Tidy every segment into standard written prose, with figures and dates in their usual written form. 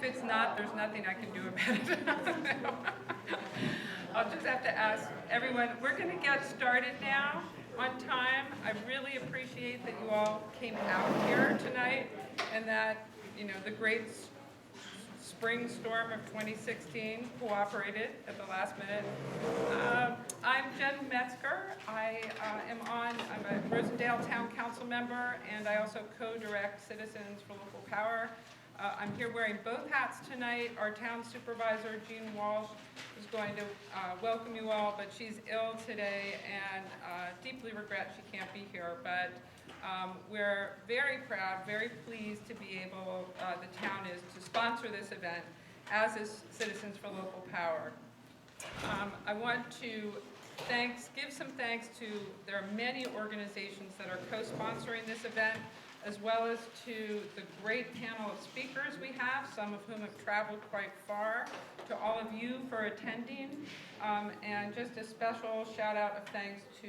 If it's not, there's nothing I can do about it. I'll just have to ask everyone, we're going to get started now on time. I really appreciate that you all came out here tonight and that, the great spring storm of 2016 cooperated at the last minute. I'm Jen Metzger. I'm a Rosendale Town Council member, and I also co-direct Citizens for Local Power. I'm here wearing both hats tonight. Our town supervisor, Jean Walsh, is going to welcome you all, but she's ill today and deeply regret she can't be here. But we're very proud, very pleased to be able, the town is, to sponsor this event, as is Citizens for Local Power. I want to give some thanks to, there are many organizations that are co-sponsoring this event, as well as to the great panel of speakers we have, some of whom have traveled quite far, to all of you for attending, and just a special shout out of thanks to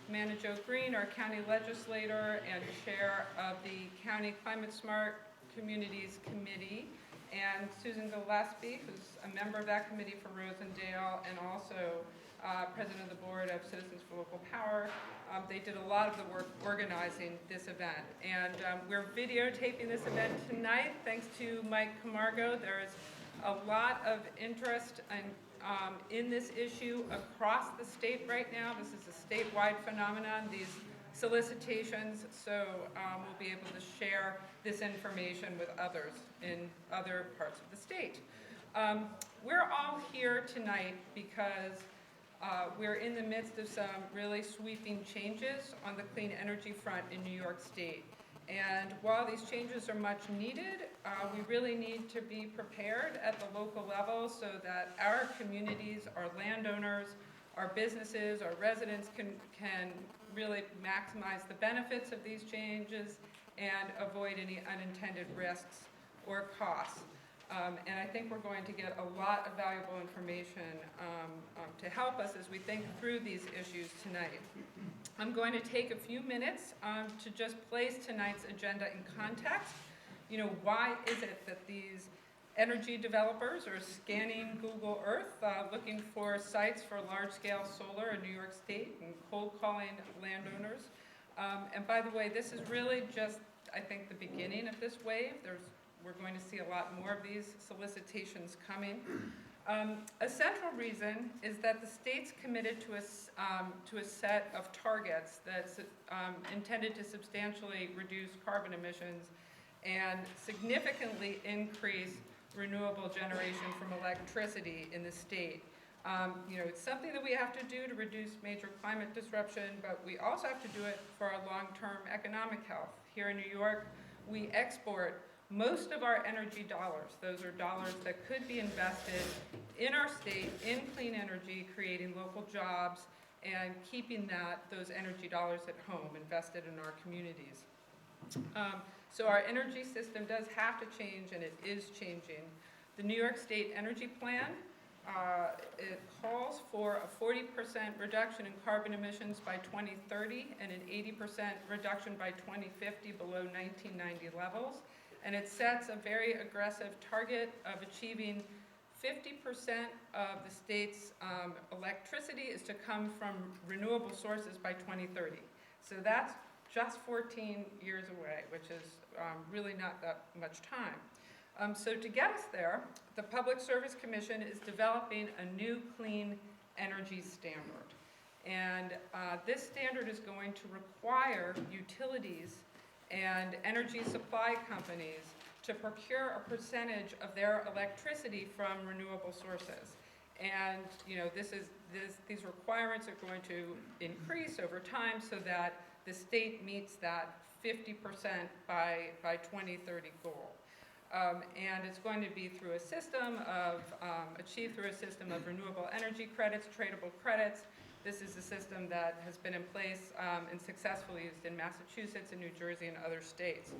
Amanda Jo Green, our county legislator and chair of the County Climate Smart Communities Committee, and Susan Gillespie, who's a member of that committee for Rosendale, and also president of the board of Citizens for Local Power. They did a lot of the work organizing this event. And we're videotaping this event tonight thanks to Mike Camargo. There's a lot of interest in this issue across the state right now. This is a statewide phenomenon, these solicitations, so we'll be able to share this information with others in other parts of the state. We're all here tonight because we're in the midst of some really sweeping changes on the clean energy front in New York State. And while these changes are much needed, we really need to be prepared at the local level so that our communities, our landowners, our businesses, our residents can really maximize the benefits of these changes and avoid any unintended risks or costs. And I think we're going to get a lot of valuable information to help us as we think through these issues tonight. I'm going to take a few minutes to just place tonight's agenda in context. Why is it that these energy developers are scanning Google Earth, looking for sites for large-scale solar in New York State and cold calling landowners? And by the way, this is really just, I think, the beginning of this wave. We're going to see a lot more of these solicitations coming. A central reason is that the state's committed to a set of targets that's intended to substantially reduce carbon emissions and significantly increase renewable generation from electricity in the state. It's something that we have to do to reduce major climate disruption, but we also have to do it for our long-term economic health. Here in New York, we export most of our energy dollars. Those are dollars that could be invested in our state in clean energy, creating local jobs, and keeping those energy dollars at home, invested in our communities. So our energy system does have to change, and it is changing. The New York State Energy Plan, it calls for a 40% reduction in carbon emissions by 2030 and an 80% reduction by 2050 below 1990 levels. And it sets a very aggressive target of achieving 50% of the state's electricity is to come from renewable sources by 2030. So that's just 14 years away, which is really not that much time. So to get us there, the Public Service Commission is developing a new clean energy standard. And this standard is going to require utilities and energy supply companies to procure a percentage of their electricity from renewable sources. And these requirements are going to increase over time so that the state meets that 50% by 2030 goal. And it's going to be through a system of, achieved through a system of renewable energy credits, tradable credits. This is a system that has been in place and successfully used in Massachusetts and New Jersey and other states.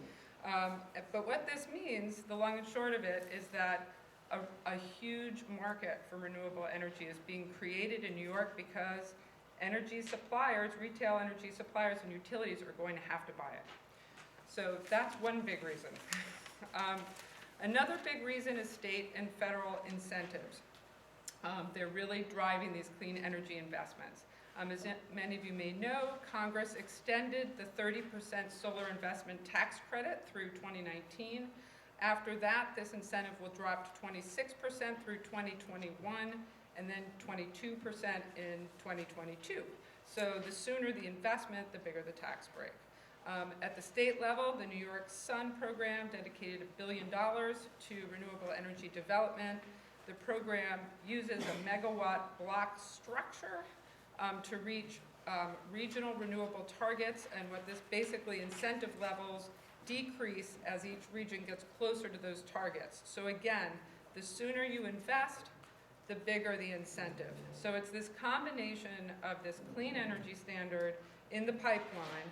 But what this means, the long and short of it, is that a huge market for renewable energy is being created in New York because energy suppliers, retail energy suppliers and utilities are going to have to buy it. So that's one big reason. Another big reason is state and federal incentives. They're really driving these clean energy investments. As many of you may know, Congress extended the 30% solar investment tax credit through 2019. After that, this incentive will drop to 26% through 2021, and then 22% in 2022. So the sooner the investment, the bigger the tax break. At the state level, the New York Sun program dedicated $1 billion to renewable energy development. The program uses a megawatt block structure to reach regional renewable targets, and what this basically incentive levels decrease as each region gets closer to those targets. So again, the sooner you invest, the bigger the incentive. So it's this combination of this clean energy standard in the pipeline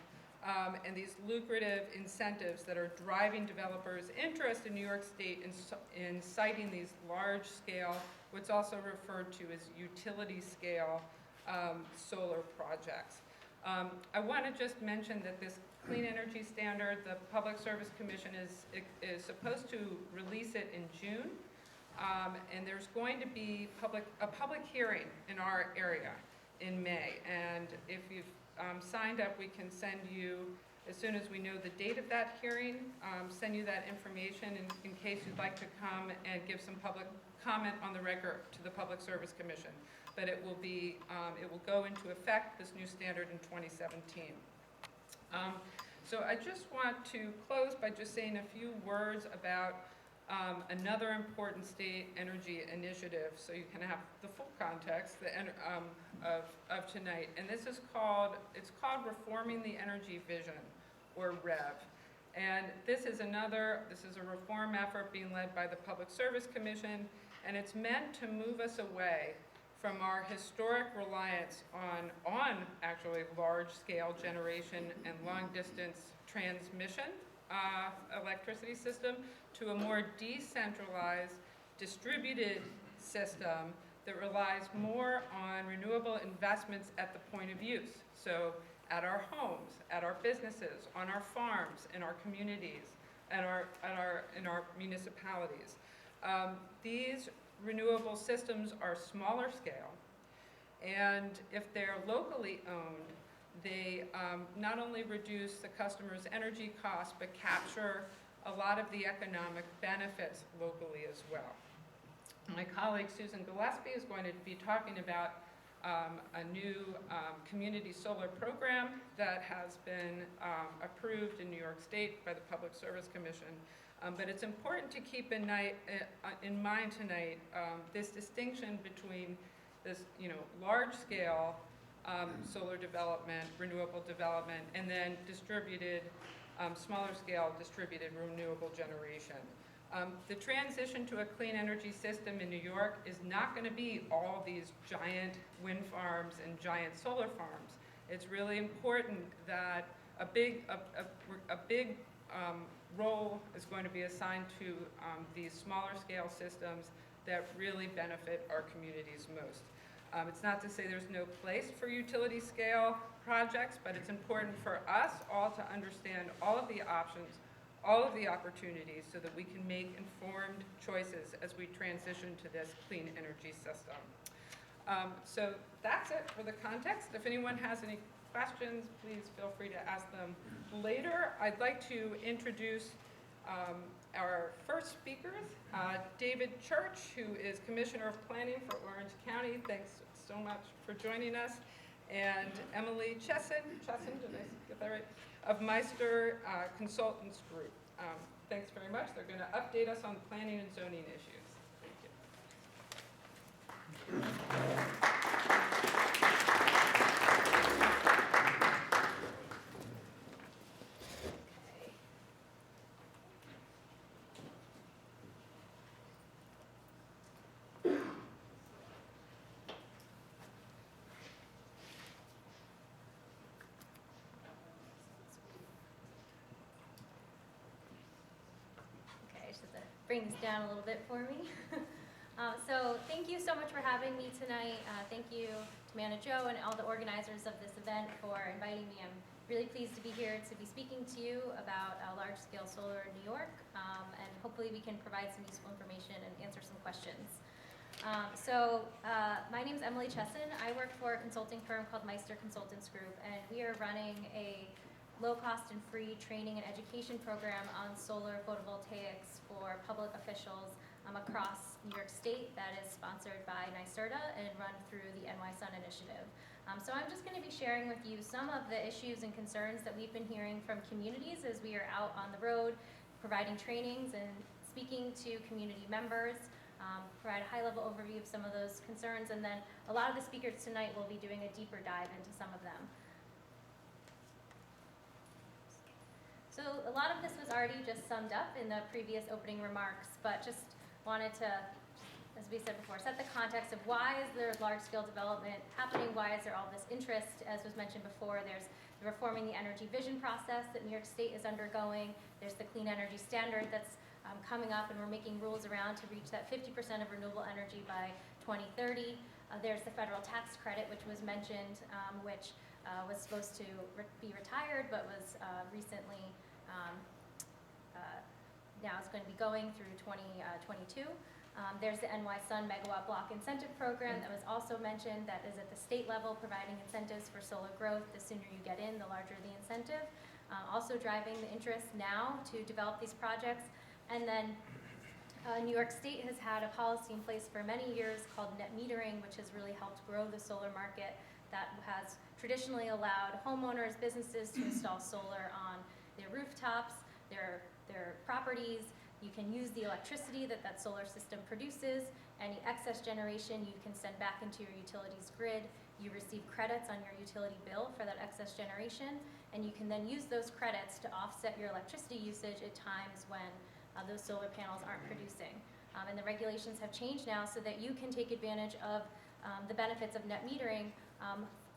and these lucrative incentives that are driving developers' interest in New York State in siting these large-scale, what's also referred to as utility-scale solar projects. I want to just mention that this clean energy standard, the Public Service Commission is supposed to release it in June, and there's going to be a public hearing in our area in May. And if you've signed up, we can send you, as soon as we know the date of that hearing, send you that information in case you'd like to come and give some public comment on the record to the Public Service Commission. But it will go into effect, this new standard, in 2017. So I just want to close by just saying a few words about another important state energy initiative, so you can have the full context of tonight. And this is called Reforming the Energy Vision, or REV. And this is a reform effort being led by the Public Service Commission, and it's meant to move us away from our historic reliance on actually large-scale generation and long-distance transmission electricity system to a more decentralized, distributed system that relies more on renewable investments at the point of use. So at our homes, at our businesses, on our farms, in our communities, in our municipalities. These renewable systems are smaller scale, and if they're locally owned, they not only reduce the customer's energy costs, but capture a lot of the economic benefits locally as well. My colleague Susan Gillespie is going to be talking about a new community solar program that has been approved in New York State by the Public Service Commission. But it's important to keep in mind tonight this distinction between this, large-scale solar development, renewable development, and then distributed, smaller-scale distributed renewable generation. The transition to a clean energy system in New York is not going to be all these giant wind farms and giant solar farms. It's really important that a big role is going to be assigned to these smaller scale systems that really benefit our communities most. It's not to say there's no place for utility scale projects, but it's important for us all to understand all of the options, all of the opportunities, so that we can make informed choices as we transition to this clean energy system. So that's it for the context. If anyone has any questions, please feel free to ask them later. I'd like to introduce our first speakers, David Church, who is Commissioner of Planning for Orange County. Thanks so much for joining us. And Emily Chesson, did I get that right? Of Meister Consultants Group. Thanks very much. They're going to update us on planning and zoning issues. Thank you. Bring this down a little bit for me. So thank you so much for having me tonight. Thank you to Manager Joe and all the organizers of this event for inviting me. I'm really pleased to be here to be speaking to you about large-scale solar in New York, and hopefully we can provide some useful information and answer some questions. My name is Emily Chesson. I work for a consulting firm called Meister Consultants Group, and we are running a low-cost and free training and education program on solar photovoltaics for public officials across New York State that is sponsored by NYSERDA and run through the NY Sun Initiative. So I'm just going to be sharing with you some of the issues and concerns that we've been hearing from communities as we are out on the road, providing trainings and speaking to community members, provide a high-level overview of some of those concerns, and then a lot of the speakers tonight will be doing a deeper dive into some of them. So a lot of this was already just summed up in the previous opening remarks, but just wanted to, as we said before, set the context of why is there large-scale development happening, why is there all this interest. As was mentioned before, there's the reforming the energy vision process that New York State is undergoing. There's the clean energy standard that's coming up, and we're making rules around to reach that 50% of renewable energy by 2030. There's the federal tax credit, which was mentioned, which was supposed to be retired, but was recently, now it's going to be going through 2022. There's the NY Sun Megawatt Block Incentive Program that was also mentioned, that is at the state level, providing incentives for solar growth. The sooner you get in, the larger the incentive. Also driving the interest now to develop these projects. And then New York State has had a policy in place for many years called net metering, which has really helped grow the solar market, that has traditionally allowed homeowners, businesses to install solar on their rooftops, their properties. You can use the electricity that that solar system produces. Any excess generation you can send back into your utilities grid. You receive credits on your utility bill for that excess generation, and you can then use those credits to offset your electricity usage at times when those solar panels aren't producing. And the regulations have changed now so that you can take advantage of the benefits of net metering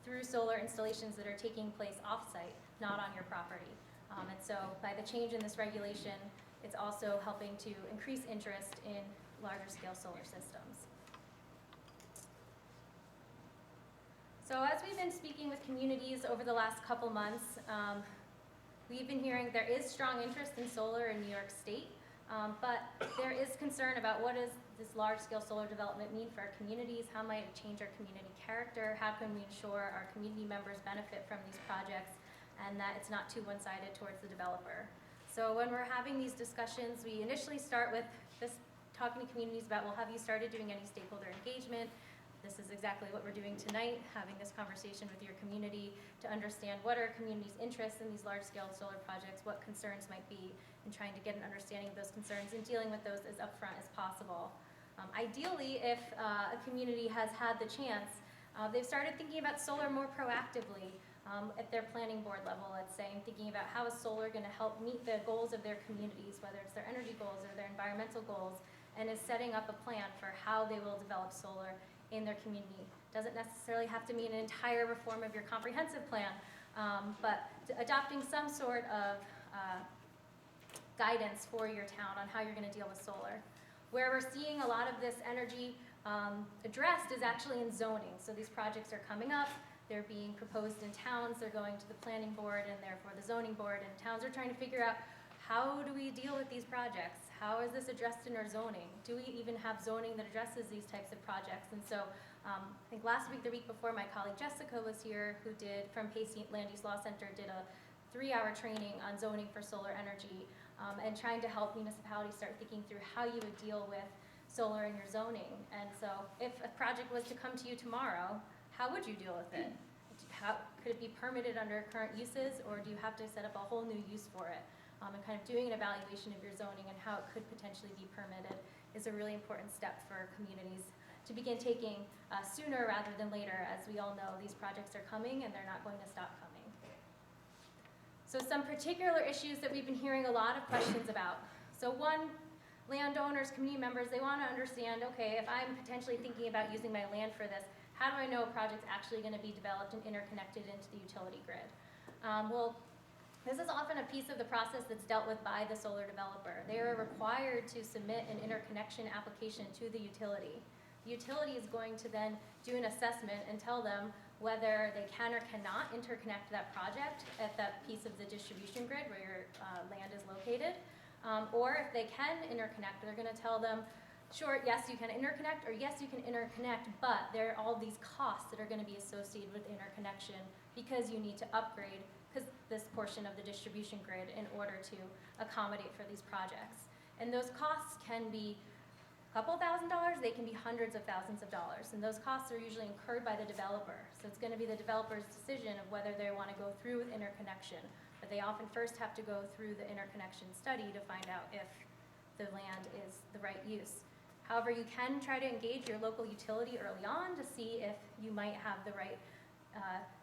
through solar installations that are taking place off-site, not on your property. And so by the change in this regulation, it's also helping to increase interest in larger scale solar systems. So as we've been speaking with communities over the last couple months, we've been hearing there is strong interest in solar in New York State, but there is concern about what does this large scale solar development mean for our communities, how might it change our community character, how can we ensure our community members benefit from these projects, and that it's not too one-sided towards the developer. So when we're having these discussions, we initially start with this, talking to communities about, well, have you started doing any stakeholder engagement? This is exactly what we're doing tonight, having this conversation with your community to understand what are communities' interests in these large-scale solar projects, what concerns might be, and trying to get an understanding of those concerns and dealing with those as upfront as possible. Ideally, if a community has had the chance, they've started thinking about solar more proactively. At their planning board level, let's say, and thinking about how is solar going to help meet the goals of their communities, whether it's their energy goals or their environmental goals, and is setting up a plan for how they will develop solar in their community. Doesn't necessarily have to mean an entire reform of your comprehensive plan, but adopting some sort of guidance for your town on how you're going to deal with solar. Where we're seeing a lot of this energy addressed is actually in zoning. So these projects are coming up. They're being proposed in towns, they're going to the planning board and therefore the zoning board, and towns are trying to figure out, how do we deal with these projects? How is this addressed in our zoning? Do we even have zoning that addresses these types of projects? And so I think last week, the week before, my colleague Jessica was here, who did, from Pace Land Use Law Center, did a 3-hour training on zoning for solar energy, and trying to help municipalities start thinking through how you would deal with solar in your zoning. And so if a project was to come to you tomorrow, how would you deal with it? Could it be permitted under current uses, or do you have to set up a whole new use for it? And kind of doing an evaluation of your zoning and how it could potentially be permitted is a really important step for communities to begin taking sooner rather than later. As we all know, these projects are coming and they're not going to stop coming. So some particular issues that we've been hearing a lot of questions about. So one, landowners, community members, they want to understand, okay, if I'm potentially thinking about using my land for this, how do I know a project's actually going to be developed and interconnected into the utility grid? Well, this is often a piece of the process that's dealt with by the solar developer. They are required to submit an interconnection application to the utility. The utility is going to then do an assessment and tell them whether they can or cannot interconnect that project at that piece of the distribution grid where your land is located. Or if they can interconnect, they're going to tell them, sure, yes, you can interconnect, or yes, you can interconnect, but there are all these costs that are going to be associated with interconnection because you need to upgrade this portion of the distribution grid in order to accommodate for these projects. And those costs can be a couple $1,000s, they can be hundreds of thousands of dollars, and those costs are usually incurred by the developer. So it's going to be the developer's decision of whether they want to go through with interconnection, but they often first have to go through the interconnection study to find out if the land is the right use. However, you can try to engage your local utility early on to see if you might have the right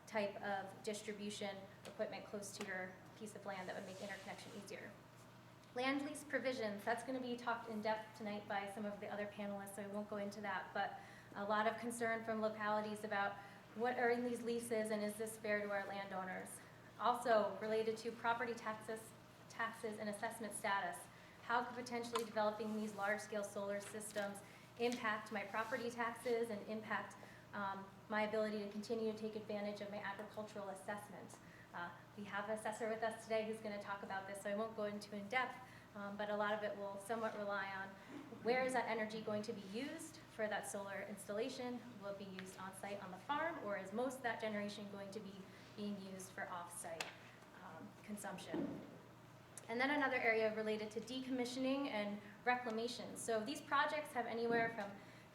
type of distribution equipment close to your piece of land that would make interconnection easier. Land lease provisions, that's going to be talked in depth tonight by some of the other panelists, so I won't go into that, but a lot of concern from localities about what are in these leases and is this fair to our landowners. Also related to property taxes and assessment status. How could potentially developing these large-scale solar systems impact my property taxes and impact my ability to continue to take advantage of my agricultural assessment? We have an assessor with us today who's going to talk about this, so I won't go into in depth, but a lot of it will somewhat rely on where is that energy going to be used for that solar installation? Will it be used on-site on the farm, or is most of that generation going to be being used for off-site consumption? And then another area related to decommissioning and reclamation. So these projects have anywhere from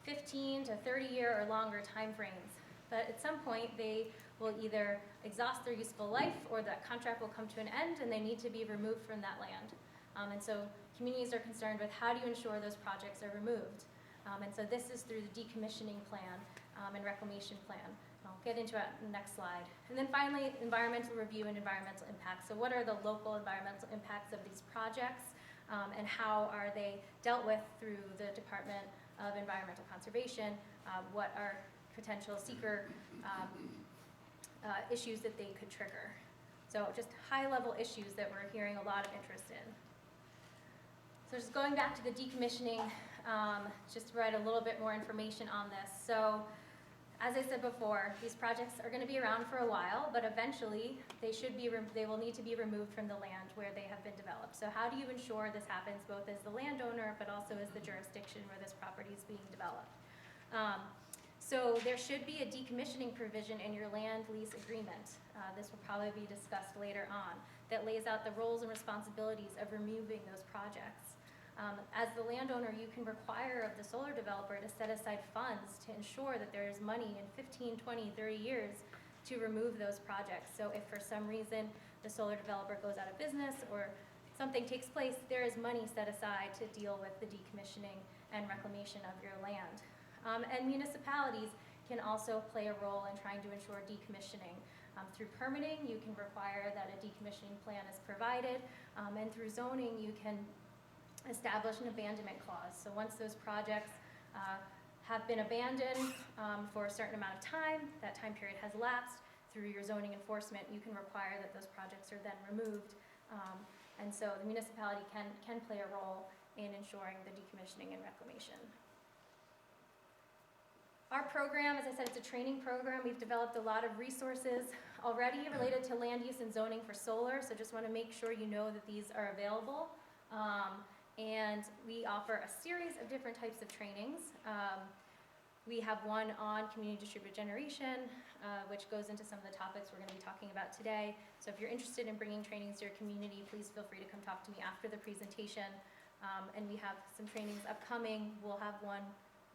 15 to 30-year or longer timeframes, but at some point they will either exhaust their useful life or that contract will come to an end and they need to be removed from that land. And so communities are concerned with how do you ensure those projects are removed. And so this is through the decommissioning plan and reclamation plan. I'll get into it in the next slide. And then finally, environmental review and environmental impacts. So what are the local environmental impacts of these projects and how are they dealt with through the Department of Environmental Conservation? What are potential seeker issues that they could trigger? So just high-level issues that we're hearing a lot of interest in. So just going back to the decommissioning, just to provide a little bit more information on this. So as I said before, these projects are going to be around for a while, but eventually they will need to be removed from the land where they have been developed. So how do you ensure this happens both as the landowner, but also as the jurisdiction where this property is being developed? So there should be a decommissioning provision in your land lease agreement. This will probably be discussed later on, that lays out the roles and responsibilities of removing those projects. As the landowner, you can require of the solar developer to set aside funds to ensure that there is money in 15, 20, 30 years to remove those projects. So if for some reason the solar developer goes out of business or something takes place, there is money set aside to deal with the decommissioning and reclamation of your land. And municipalities can also play a role in trying to ensure decommissioning. Through permitting, you can require that a decommissioning plan is provided, and through zoning, you can establish an abandonment clause. So once those projects have been abandoned for a certain amount of time, that time period has lapsed, through your zoning enforcement, you can require that those projects are then removed. And so the municipality can play a role in ensuring the decommissioning and reclamation. Our program, as I said, it's a training program. We've developed a lot of resources already related to land use and zoning for solar, so just want to make sure you know that these are available. And we offer a series of different types of trainings. We have one on community distributed generation, which goes into some of the topics we're going to be talking about today. So if you're interested in bringing trainings to your community, please feel free to come talk to me after the presentation. And we have some trainings upcoming. We'll have one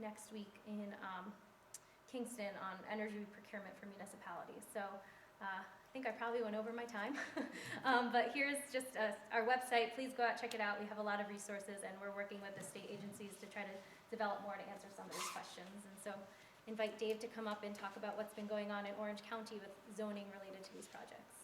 next week in Kingston on energy procurement for municipalities. So I think I probably went over my time, but here's just our website. Please go out, check it out. We have a lot of resources, and we're working with the state agencies to try to develop more to answer some of these questions. And so invite Dave to come up and talk about what's been going on in Orange County with zoning related to these projects.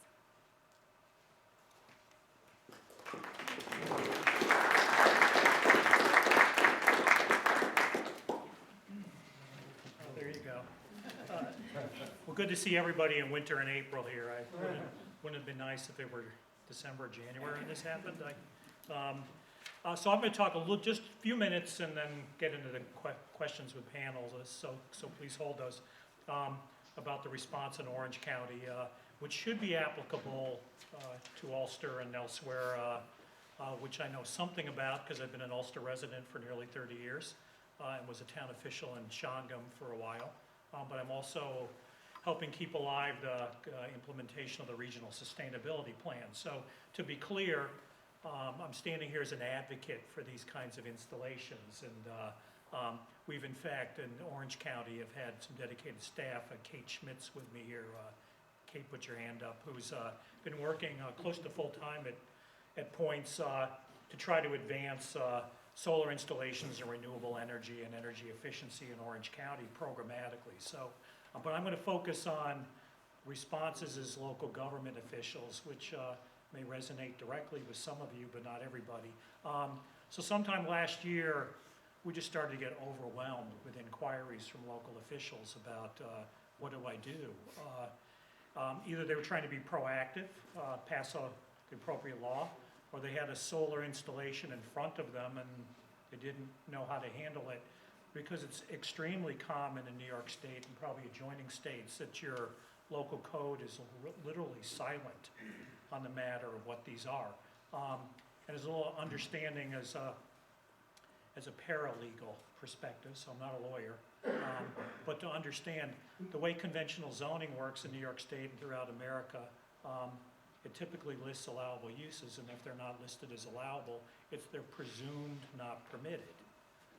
Well, good to see everybody in winter and April here. Wouldn't have been nice if it were December, January when this happened. So I'm going to talk just a few minutes and then get into the questions with panels. So please hold those. about the response in Orange County, which should be applicable to Ulster and elsewhere, which I know something about because I've been an Ulster resident for nearly 30 years and was a town official in Shongum for a while. But I'm also helping keep alive the implementation of the regional sustainability plan. So to be clear, I'm standing here as an advocate for these kinds of installations. And we've in fact in Orange County have had some dedicated staff, Kate Schmidt's with me here. Kate, put your hand up, who's been working close to full time at points to try to advance solar installations and renewable energy and energy efficiency in Orange County programmatically. So, but I'm going to focus on responses as local government officials, which may resonate directly with some of you, but not everybody. So sometime last year, we just started to get overwhelmed with inquiries from local officials about what do I do? Either they were trying to be proactive, pass the appropriate law, or they had a solar installation in front of them and they didn't know how to handle it, because it's extremely common in New York State and probably adjoining states that your local code is literally silent on the matter of what these are. And as a little understanding as a paralegal perspective, so I'm not a lawyer, but to understand the way conventional zoning works in New York State and throughout America, it typically lists allowable uses, and if they're not listed as allowable, they're presumed not permitted.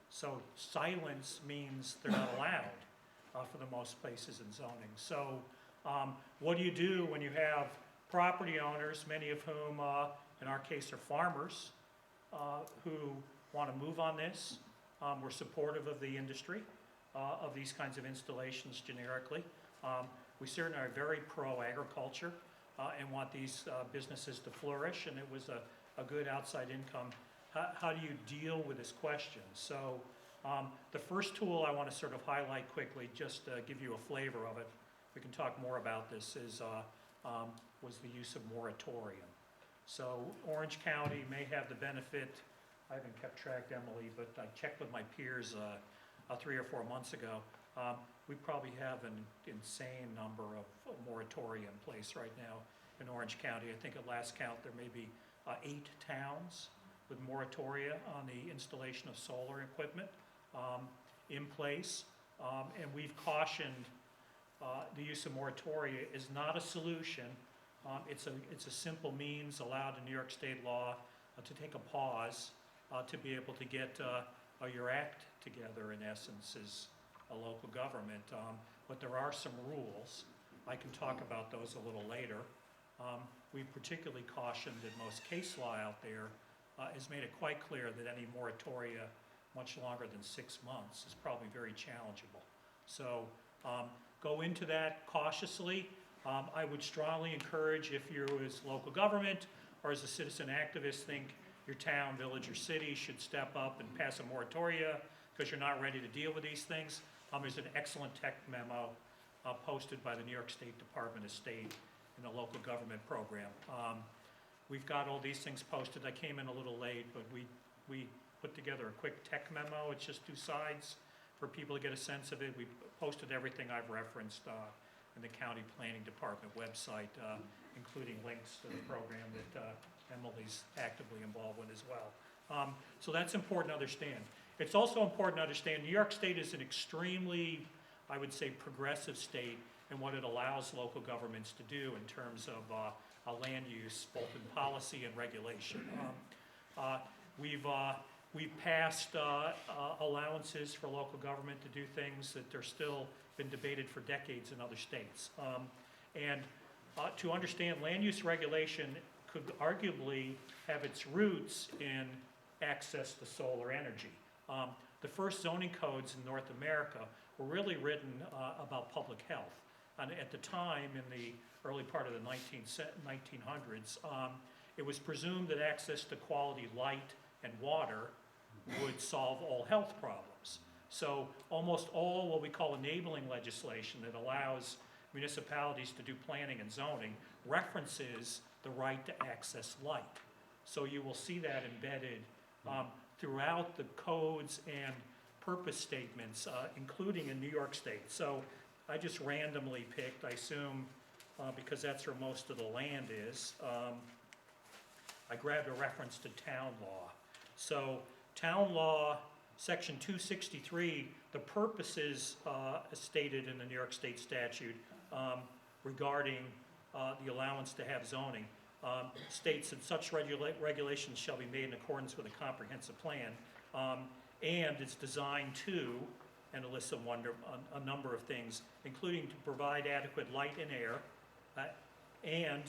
So silence means they're not allowed for the most places in zoning. So what do you do when you have property owners, many of whom in our case are farmers, who want to move on this? We're supportive of the industry, of these kinds of installations generically. We certainly are very pro-agriculture and want these businesses to flourish, and it was a good outside income. How do you deal with this question? So the first tool I want to sort of highlight quickly, just to give you a flavor of it, we can talk more about this, was the use of moratorium. So Orange County may have the benefit, I haven't kept track, Emily, but I checked with my peers 3 or 4 months ago. We probably have an insane number of moratoria in place right now in Orange County. I think at last count there may be 8 towns with moratoria on the installation of solar equipment in place. And we've cautioned the use of moratoria is not a solution. It's a simple means allowed in New York State law to take a pause to be able to get your act together, in essence, as a local government. But there are some rules. I can talk about those a little later. We've particularly cautioned that most case law out there has made it quite clear that any moratoria much longer than 6 months is probably very challengeable. So go into that cautiously. I would strongly encourage, if you as local government or as a citizen activist think your town, village, or city should step up and pass a moratoria because you're not ready to deal with these things, there's an excellent tech memo posted by the New York State Department of State in the local government program. We've got all these things posted. I came in a little late, but we put together a quick tech memo. It's just 2 sides for people to get a sense of it. We posted everything I've referenced in the county planning department website, including links to the program that Emily's actively involved with as well. So that's important to understand. It's also important to understand New York State is an extremely, I would say, progressive state in what it allows local governments to do in terms of land use, both in policy and regulation. We've passed allowances for local government to do things that are still been debated for decades in other states. And to understand, land use regulation could arguably have its roots in access to solar energy. The first zoning codes in North America were really written about public health. And at the time, in the early part of the 1900s, it was presumed that access to quality light and water would solve all health problems. So almost all what we call enabling legislation that allows municipalities to do planning and zoning references the right to access light. So you will see that embedded throughout the codes and purpose statements, including in New York State. So I just randomly picked, I assume, because that's where most of the land is. I grabbed a reference to town law. So town law, section 263, the purposes stated in the New York State statute regarding the allowance to have zoning states that such regulations shall be made in accordance with a comprehensive plan, and it's designed to, and it lists a number of things, including to provide adequate light and air, and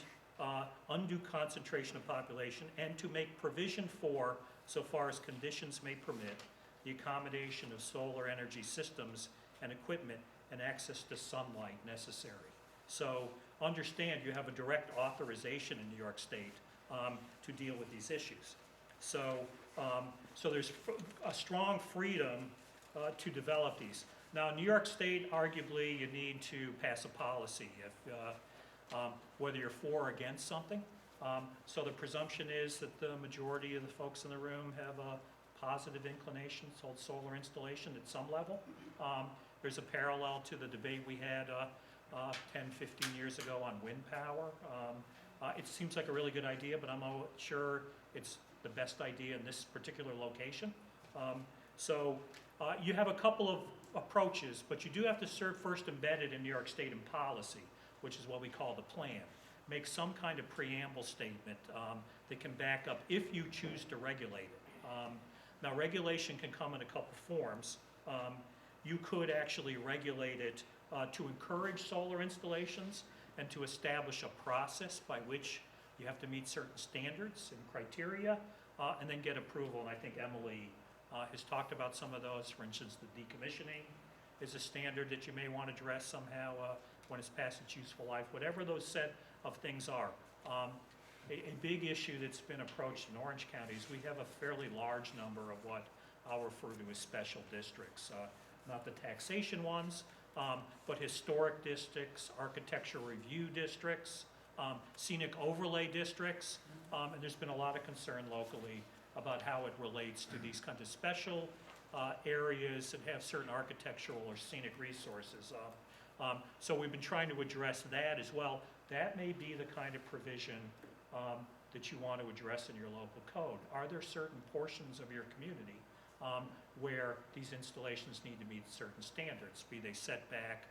undue concentration of population, and to make provision for, so far as conditions may permit, the accommodation of solar energy systems and equipment and access to sunlight necessary. So understand you have a direct authorization in New York State to deal with these issues. So, so there's a strong freedom to develop these. Now, in New York State, arguably, you need to pass a policy if whether you're for or against something. So the presumption is that the majority of the folks in the room have a positive inclination towards solar installation at some level. There's a parallel to the debate we had 10, 15 years ago on wind power. It seems like a really good idea, but I'm not sure it's the best idea in this particular location. So you have a couple of approaches, but you do have to serve first embedded in New York State in policy, which is what we call the plan. Make some kind of preamble statement that can back up if you choose to regulate it. Now, regulation can come in a couple forms. You could actually regulate it to encourage solar installations and to establish a process by which you have to meet certain standards and criteria and then get approval. And I think Emily has talked about some of those. For instance, the decommissioning is a standard that you may want to address somehow when it's past its useful life, whatever those set of things are. A big issue that's been approached in Orange County is we have a fairly large number of what I'll refer to as special districts. Not the taxation ones, but historic districts, architectural review districts, scenic overlay districts, and there's been a lot of concern locally about how it relates to these kinds of special areas that have certain architectural or scenic resources. So we've been trying to address that as well. That may be the kind of provision that you want to address in your local code. Are there certain portions of your community where these installations need to meet certain standards, be they setback,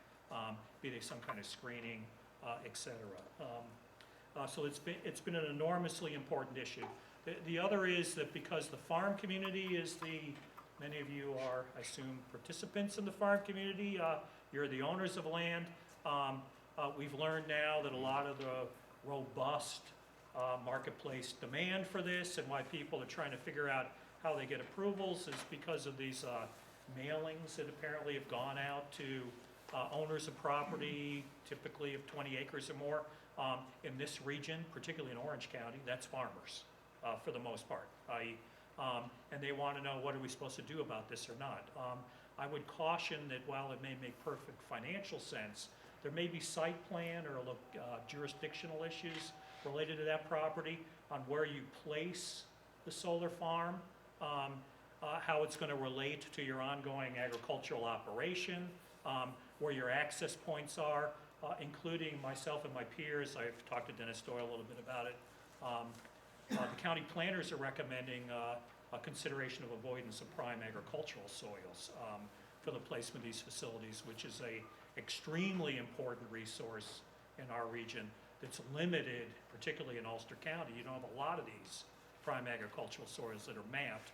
be they some kind of screening, et cetera. So it's been an enormously important issue. The other is that because the farm community is many of you are, I assume, participants in the farm community, you're the owners of land. We've learned now that a lot of the robust marketplace demand for this and why people are trying to figure out how they get approvals is because of these mailings that apparently have gone out to owners of property, typically of 20 acres or more. In this region, particularly in Orange County, that's farmers for the most part. And they want to know, what are we supposed to do about this or not? I would caution that while it may make perfect financial sense, there may be site plan or jurisdictional issues related to that property on where you place the solar farm, how it's going to relate to your ongoing agricultural operation, where your access points are, including myself and my peers. I've talked to Dennis Doyle a little bit about it. The county planners are recommending a consideration of avoidance of prime agricultural soils for the placement of these facilities, which is a extremely important resource in our region that's limited, particularly in Ulster County. You don't have a lot of these prime agricultural soils that are mapped.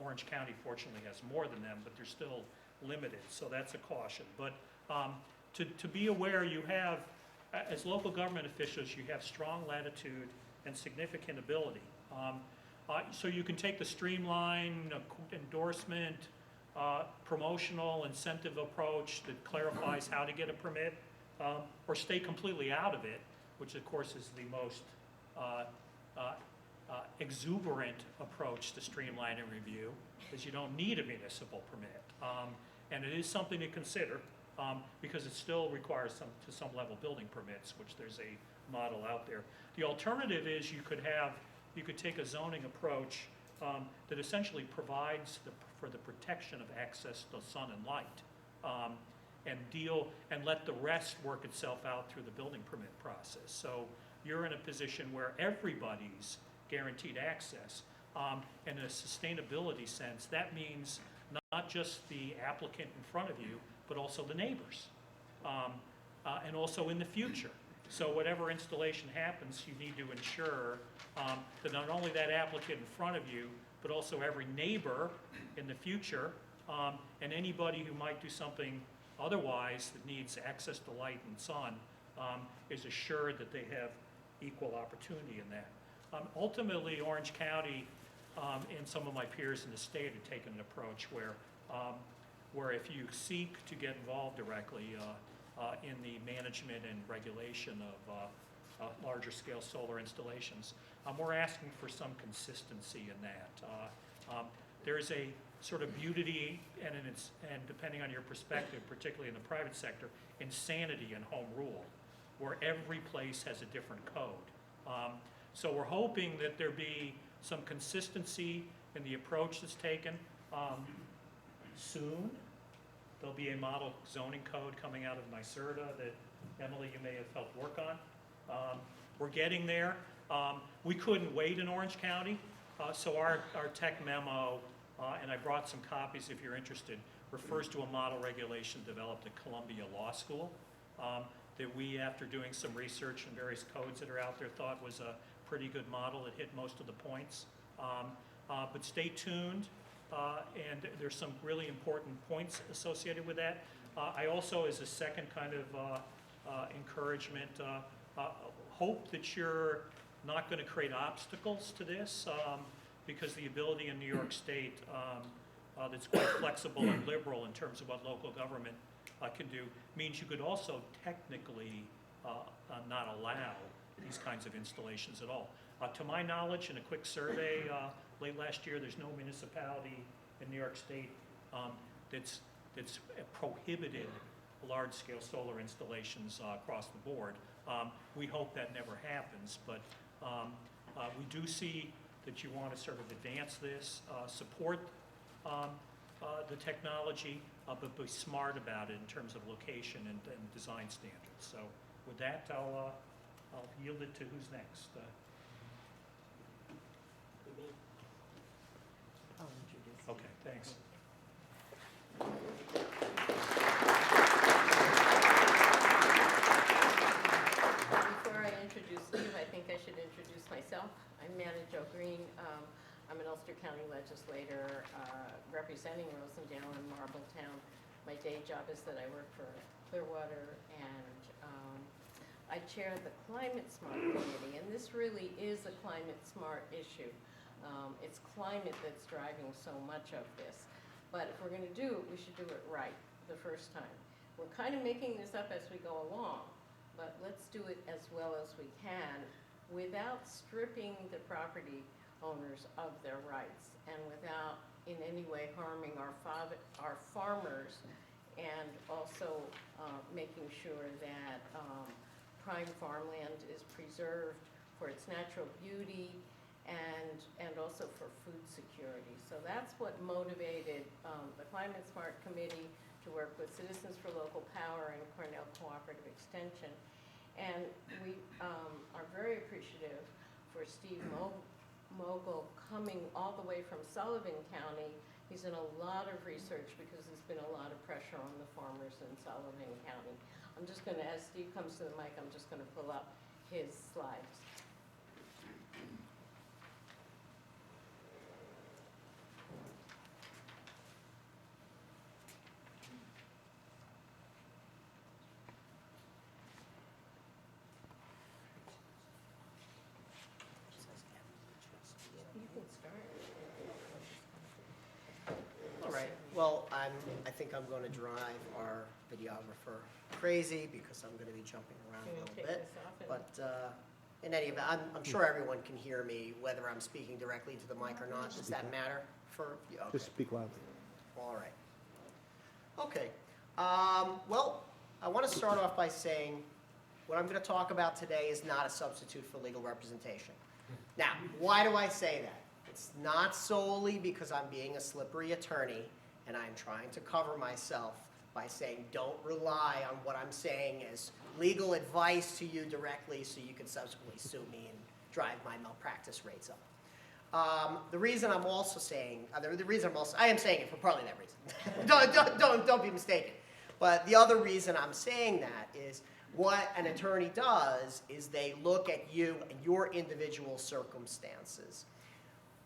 Orange County fortunately has more than them, but they're still limited, so that's a caution. But to be aware, you have, as local government officials, you have strong latitude and significant ability. So you can take the streamline, endorsement, promotional incentive approach that clarifies how to get a permit, or stay completely out of it, which of course is the most exuberant approach to streamline and review, is you don't need a municipal permit. And it is something to consider because it still requires to some level building permits, which there's a model out there. The alternative is you could take a zoning approach that essentially provides for the protection of access to sun and light. and let the rest work itself out through the building permit process. So you're in a position where everybody's guaranteed access. In a sustainability sense, that means not just the applicant in front of you, but also the neighbors, and also in the future. So whatever installation happens, you need to ensure that not only that applicant in front of you, but also every neighbor in the future, and anybody who might do something otherwise that needs access to light and sun, is assured that they have equal opportunity in that. Ultimately, Orange County and some of my peers in the state have taken an approach where if you seek to get involved directly in the management and regulation of larger scale solar installations, we're asking for some consistency in that. There's a sort of beauty and depending on your perspective, particularly in the private sector, insanity in home rule, where every place has a different code. So we're hoping that there be some consistency in the approach that's taken. Soon, there'll be a model zoning code coming out of NYSERDA that, Emily, you may have helped work on. We're getting there. We couldn't wait in Orange County, so our tech memo, and I brought some copies if you're interested, refers to a model regulation developed at Columbia Law School that we, after doing some research and various codes that are out there, thought was a pretty good model. It hit most of the points. But stay tuned, and there's some really important points associated with that. I also, as a second kind of encouragement, hope that you're not going to create obstacles to this, because the ability in New York State that's quite flexible and liberal in terms of what local government can do means you could also technically not allow these kinds of installations at all. To my knowledge, in a quick survey late last year, there's no municipality in New York State that's prohibited large-scale solar installations across the board. We hope that never happens, but we do see that you want to sort of advance this, support the technology, but be smart about it in terms of location and design standards. So with that, I'll yield it to who's next. I'll introduce. Okay, thanks. Before I introduce Steve, I think I should introduce myself. I'm Manna Jo Green. I'm an Ulster County legislator representing Rosendale and Marbletown. My day job is that I work for Clearwater, and I chair the Climate Smart Committee, and this really is a climate smart issue. It's climate that's driving so much of this. But if we're going to do it, we should do it right the first time. We're kind of making this up as we go along, but let's do it as well as we can without stripping the property owners of their rights and without in any way harming our farmers, and also making sure that prime farmland is preserved for its natural beauty and also for food security. So that's what motivated the Climate Smart Committee to work with Citizens for Local Power and Cornell Cooperative Extension. And we are very appreciative for Steve Mogul coming all the way from Sullivan County. He's done a lot of research because there's been a lot of pressure on the farmers in Sullivan County. I'm just going to, as Steve comes to the mic, I'm just going to pull up his slides. You can start. All right, well, I think I'm going to drive our videographer crazy because I'm going to be jumping around a Can you little take bit. this off and- But in any event, I'm sure everyone can hear me, whether I'm speaking directly to the mic or not. Does that matter for you? Okay. Just speak loudly. All right. Okay. Well, I want to start off by saying what I'm going to talk about today is not a substitute for legal representation. Now, why do I say that? It's not solely because I'm being a slippery attorney and I'm trying to cover myself by saying don't rely on what I'm saying as legal advice to you directly so you can subsequently sue me and drive my malpractice rates up. The reason I'm also saying, I am saying it for partly that reason. don't be mistaken. But the other reason I'm saying that is what an attorney does is they look at you and your individual circumstances.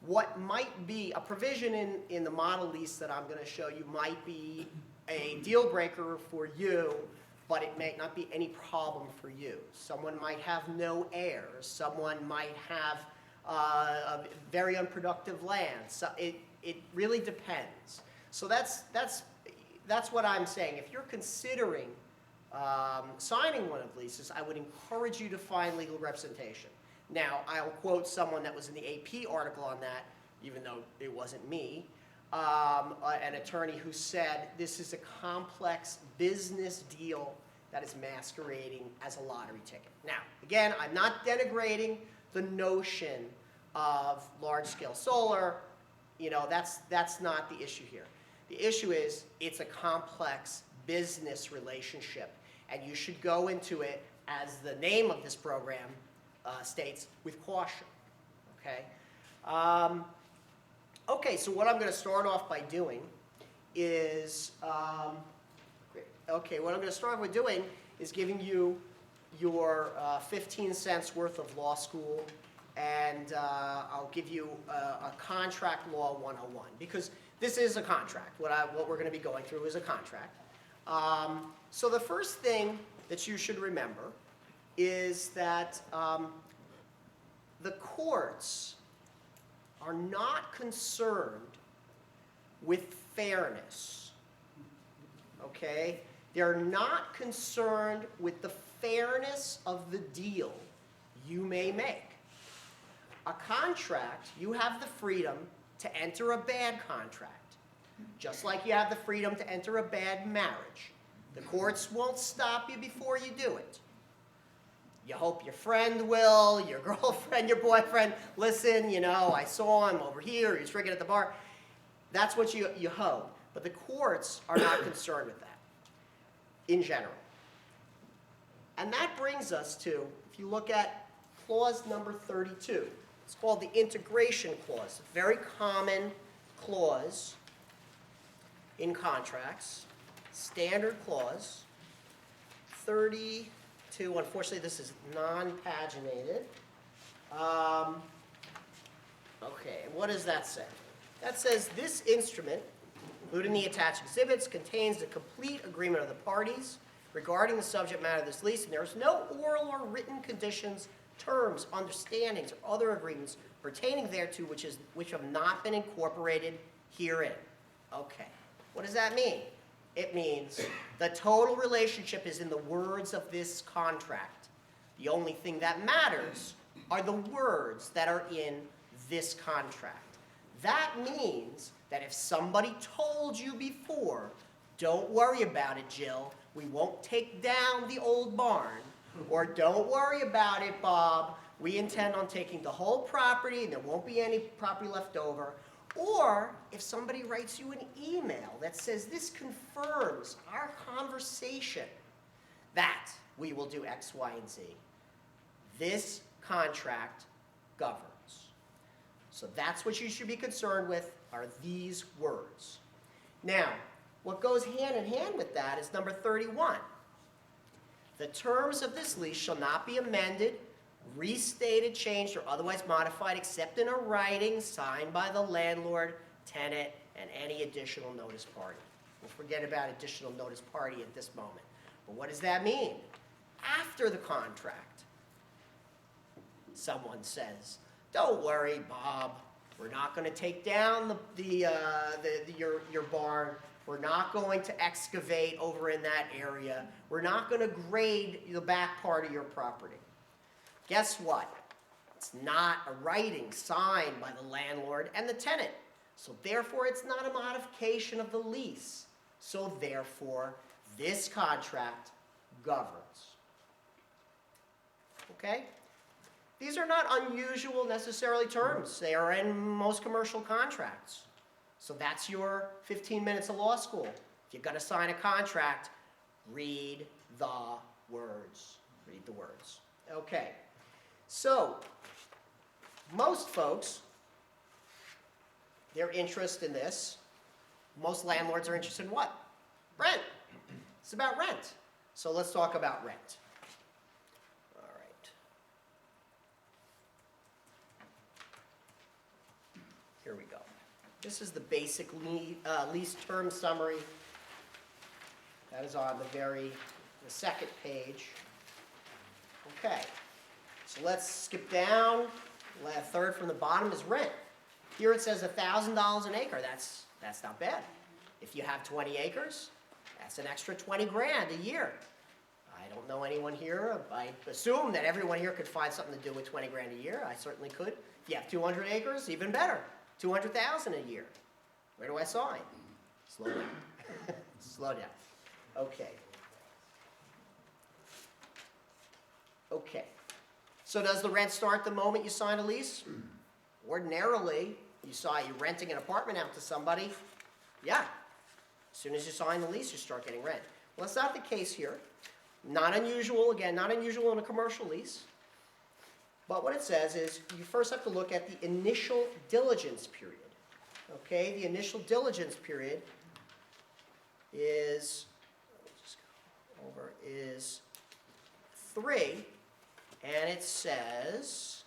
What might be a provision in the model lease that I'm going to show you might be a deal breaker for you, but it may not be any problem for you. Someone might have no heirs. Someone might have a very unproductive land. So it really depends. So that's what I'm saying. If you're considering signing one of the leases, I would encourage you to find legal representation. Now, I'll quote someone that was in the AP article on that, even though it wasn't me, an attorney who said this is a complex business deal that is masquerading as a lottery ticket. Now, again, I'm not denigrating the notion of large-scale solar. You know, that's not the issue here. The issue is it's a complex business relationship, and you should go into it, as the name of this program states, with caution. Okay? Okay, so what I'm going to start off by doing is, giving you your 15 cents worth of law school, and I'll give you a contract law 101, because this is a contract. What we're going to be going through is a contract. So the first thing that you should remember is that the courts are not concerned with fairness, okay? They're not concerned with the fairness of the deal you may make. A contract, you have the freedom to enter a bad contract, just like you have the freedom to enter a bad marriage. The courts won't stop you before you do it. You hope your friend will, your girlfriend, your boyfriend, listen, you know, I saw him over here, he was drinking at the bar. That's what you hope. But the courts are not concerned with that, in general. And that brings us to, if you look at clause number 32, it's called the integration clause, a very common clause in contracts, standard clause, 32, unfortunately this is non-paginated. Okay, what does that say? That says this instrument, including the attached exhibits, contains a complete agreement of the parties regarding the subject matter of this lease, and there is no oral or written conditions, terms, understandings, or other agreements pertaining thereto which have not been incorporated herein. Okay, what does that mean? It means the total relationship is in the words of this contract. The only thing that matters are the words that are in this contract. That means that if somebody told you before, don't worry about it, Jill, we won't take down the old barn, or don't worry about it, Bob, we intend on taking the whole property and there won't be any property left over. Or if somebody writes you an email that says this confirms our conversation that we will do X, Y, and Z, this contract governs. So that's what you should be concerned with, are these words. Now, what goes hand in hand with that is number 31. The terms of this lease shall not be amended, restated, changed, or otherwise modified except in a writing signed by the landlord, tenant, and any additional notice party. We'll forget about additional notice party at this moment. But what does that mean? After the contract, someone says, don't worry, Bob, we're not going to take down your barn. We're not going to excavate over in that area. We're not going to grade the back part of your property. Guess what? It's not a writing signed by the landlord and the tenant. So therefore, it's not a modification of the lease. So therefore, this contract governs. Okay? These are not unusual necessarily terms. They are in most commercial contracts. So that's your 15 minutes of law school. If you're gonna sign a contract, read the words. Read the words. Okay. So, most folks, their interest in this, most landlords are interested in what? Rent. It's about rent. So let's talk about rent. All right. Here we go. This is the basic lease term summary. That is on the second page. Okay. So let's skip down. Third from the bottom is rent. Here it says $1,000 an acre. That's not bad. If you have 20 acres, that's an extra 20 grand a year. I don't know anyone here. I assume that everyone here could find something to do with 20 grand a year. I certainly could. If you have 200 acres, even better. 200,000 a year. Where do I sign? Slow down. Slow down. Okay. Okay. So does the rent start the moment you sign a lease? Ordinarily, you're renting an apartment out to somebody. Yeah. As soon as you sign the lease, you start getting rent. Well, that's not the case here. Not unusual, again, not unusual in a commercial lease. But what it says is you first have to look at the initial diligence period. Okay, the initial diligence period is, is 3, and it says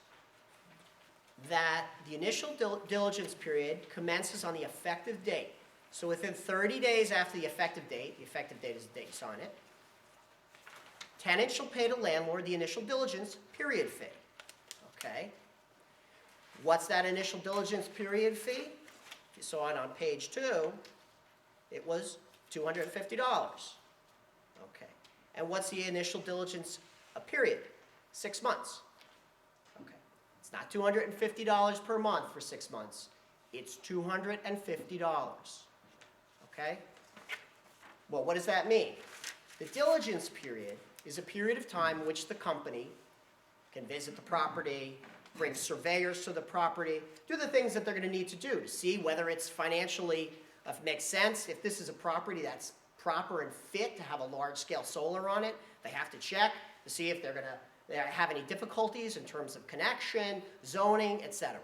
that the initial diligence period commences on the effective date. So within 30 days after the effective date is the date you sign it, tenant shall pay the landlord the initial diligence period fee. Okay. What's that initial diligence period fee? If you saw it on page 2, it was $250. Okay. And what's the initial diligence period? 6 months. Okay. It's not $250 per month for 6 months. It's $250. Okay? Well, what does that mean? The diligence period is a period of time in which the company can visit the property, bring surveyors to the property, do the things that they're going to need to do to see whether it's financially, if it makes sense. If this is a property that's proper and fit to have a large-scale solar on it, they have to check to see if they're going to have any difficulties in terms of connection, zoning, etc.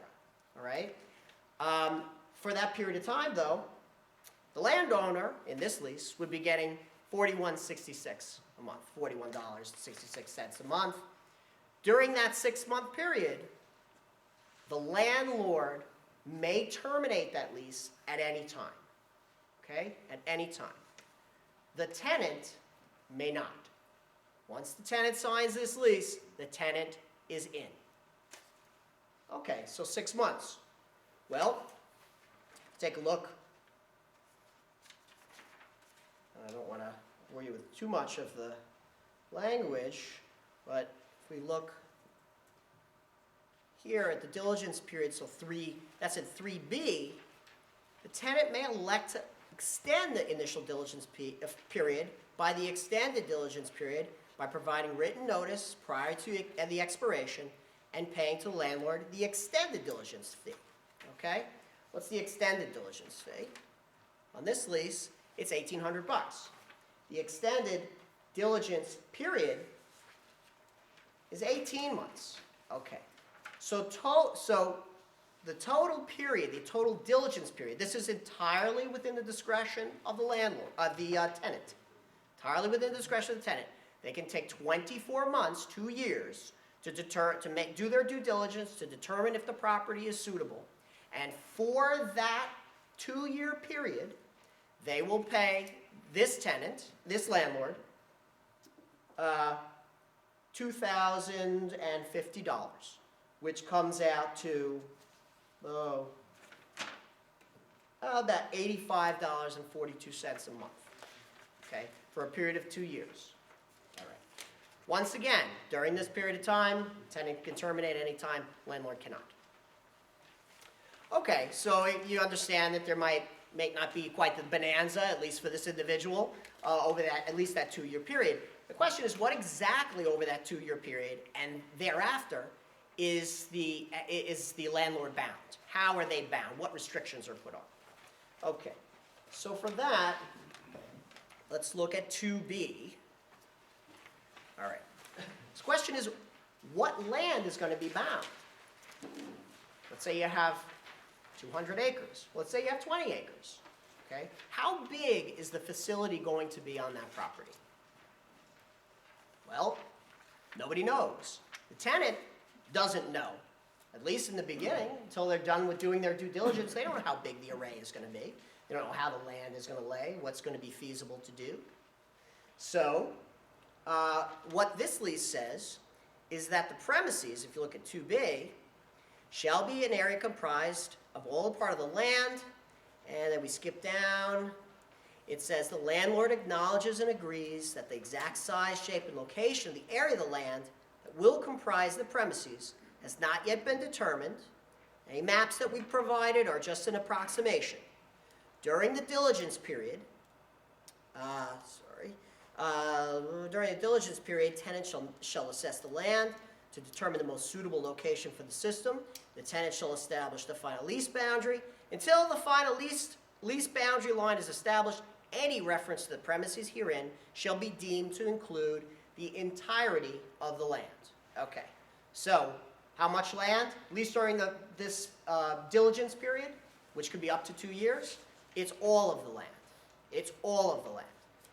All right? For that period of time, though, the landowner in this lease would be getting $41.66 a month, $41.66 a month. During that 6-month period, the landlord may terminate that lease at any time. Okay? At any time. The tenant may not. Once the tenant signs this lease, the tenant is in. Okay, so 6 months. Well, take a look. I don't want to bore you with too much of the language, but if we look here at the diligence period, so that's in 3B, the tenant may elect to extend the initial diligence period by the extended diligence period by providing written notice prior to the expiration and paying to the landlord the extended diligence fee. Okay? What's the extended diligence fee? On this lease, it's $1,800. The extended diligence period is 18 months. Okay. So the total period, the total diligence period, this is entirely within the discretion of the landlord, the tenant. Entirely within the discretion of the tenant. They can take 24 months, 2 years, to do their due diligence to determine if the property is suitable. And for that 2-year period, they will pay this tenant, this landlord, $2,050, which comes out to about $85.42 a month, okay, for a period of 2 years. All right. Once again, during this period of time, tenant can terminate any time, landlord cannot. Okay, so you understand that there may not be quite the bonanza, at least for this individual, over at least that 2-year period. The question is, what exactly over that 2-year period and thereafter is the landlord bound? How are they bound? What restrictions are put on? Okay, so for that, let's look at 2B. All right. This question is, what land is going to be bound? Let's say you have 200 acres. Let's say you have 20 acres. Okay? How big is the facility going to be on that property? Well, nobody knows. The tenant doesn't know, at least in the beginning, until they're done with doing their due diligence. They don't know how big the array is going to be. They don't know how the land is going to lay, what's going to be feasible to do. So, what this lease says is that the premises, if you look at 2B, shall be an area comprised of all part of the land, and then we skip down. It says the landlord acknowledges and agrees that the exact size, shape, and location of the area of the land that will comprise the premises has not yet been determined. Any maps that we've provided are just an approximation. During the diligence period, tenant shall assess the land to determine the most suitable location for the system. The tenant shall establish the final lease boundary. Until the final lease boundary line is established, any reference to the premises herein shall be deemed to include the entirety of the land. Okay, so how much land? At least during this diligence period, which could be up to 2 years, it's all of the land. It's all of the land.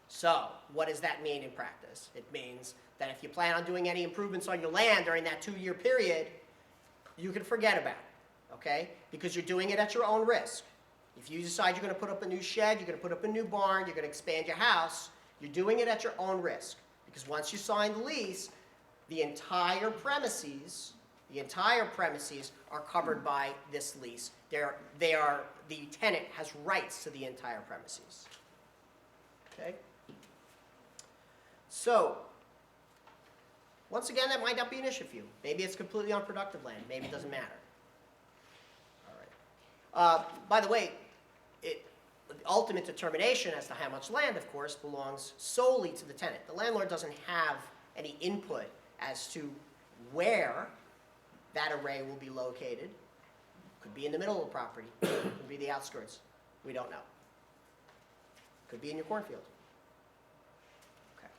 So what does that mean in practice? It means that if you plan on doing any improvements on your land during that 2-year period, you can forget about it, okay? Because you're doing it at your own risk. If you decide you're going to put up a new shed, you're going to put up a new barn, you're going to expand your house, you're doing it at your own risk. Because once you sign the lease, the entire premises are covered by this lease. The tenant has rights to the entire premises. Okay? So, once again, that might not be an issue for you. Maybe it's completely unproductive land. Maybe it doesn't matter. All right. By the way, the ultimate determination as to how much land, of course, belongs solely to the tenant. The landlord doesn't have any input as to where that array will be located. Could be in the middle of the property. Could be the outskirts. We don't know. Could be in your cornfield. Okay.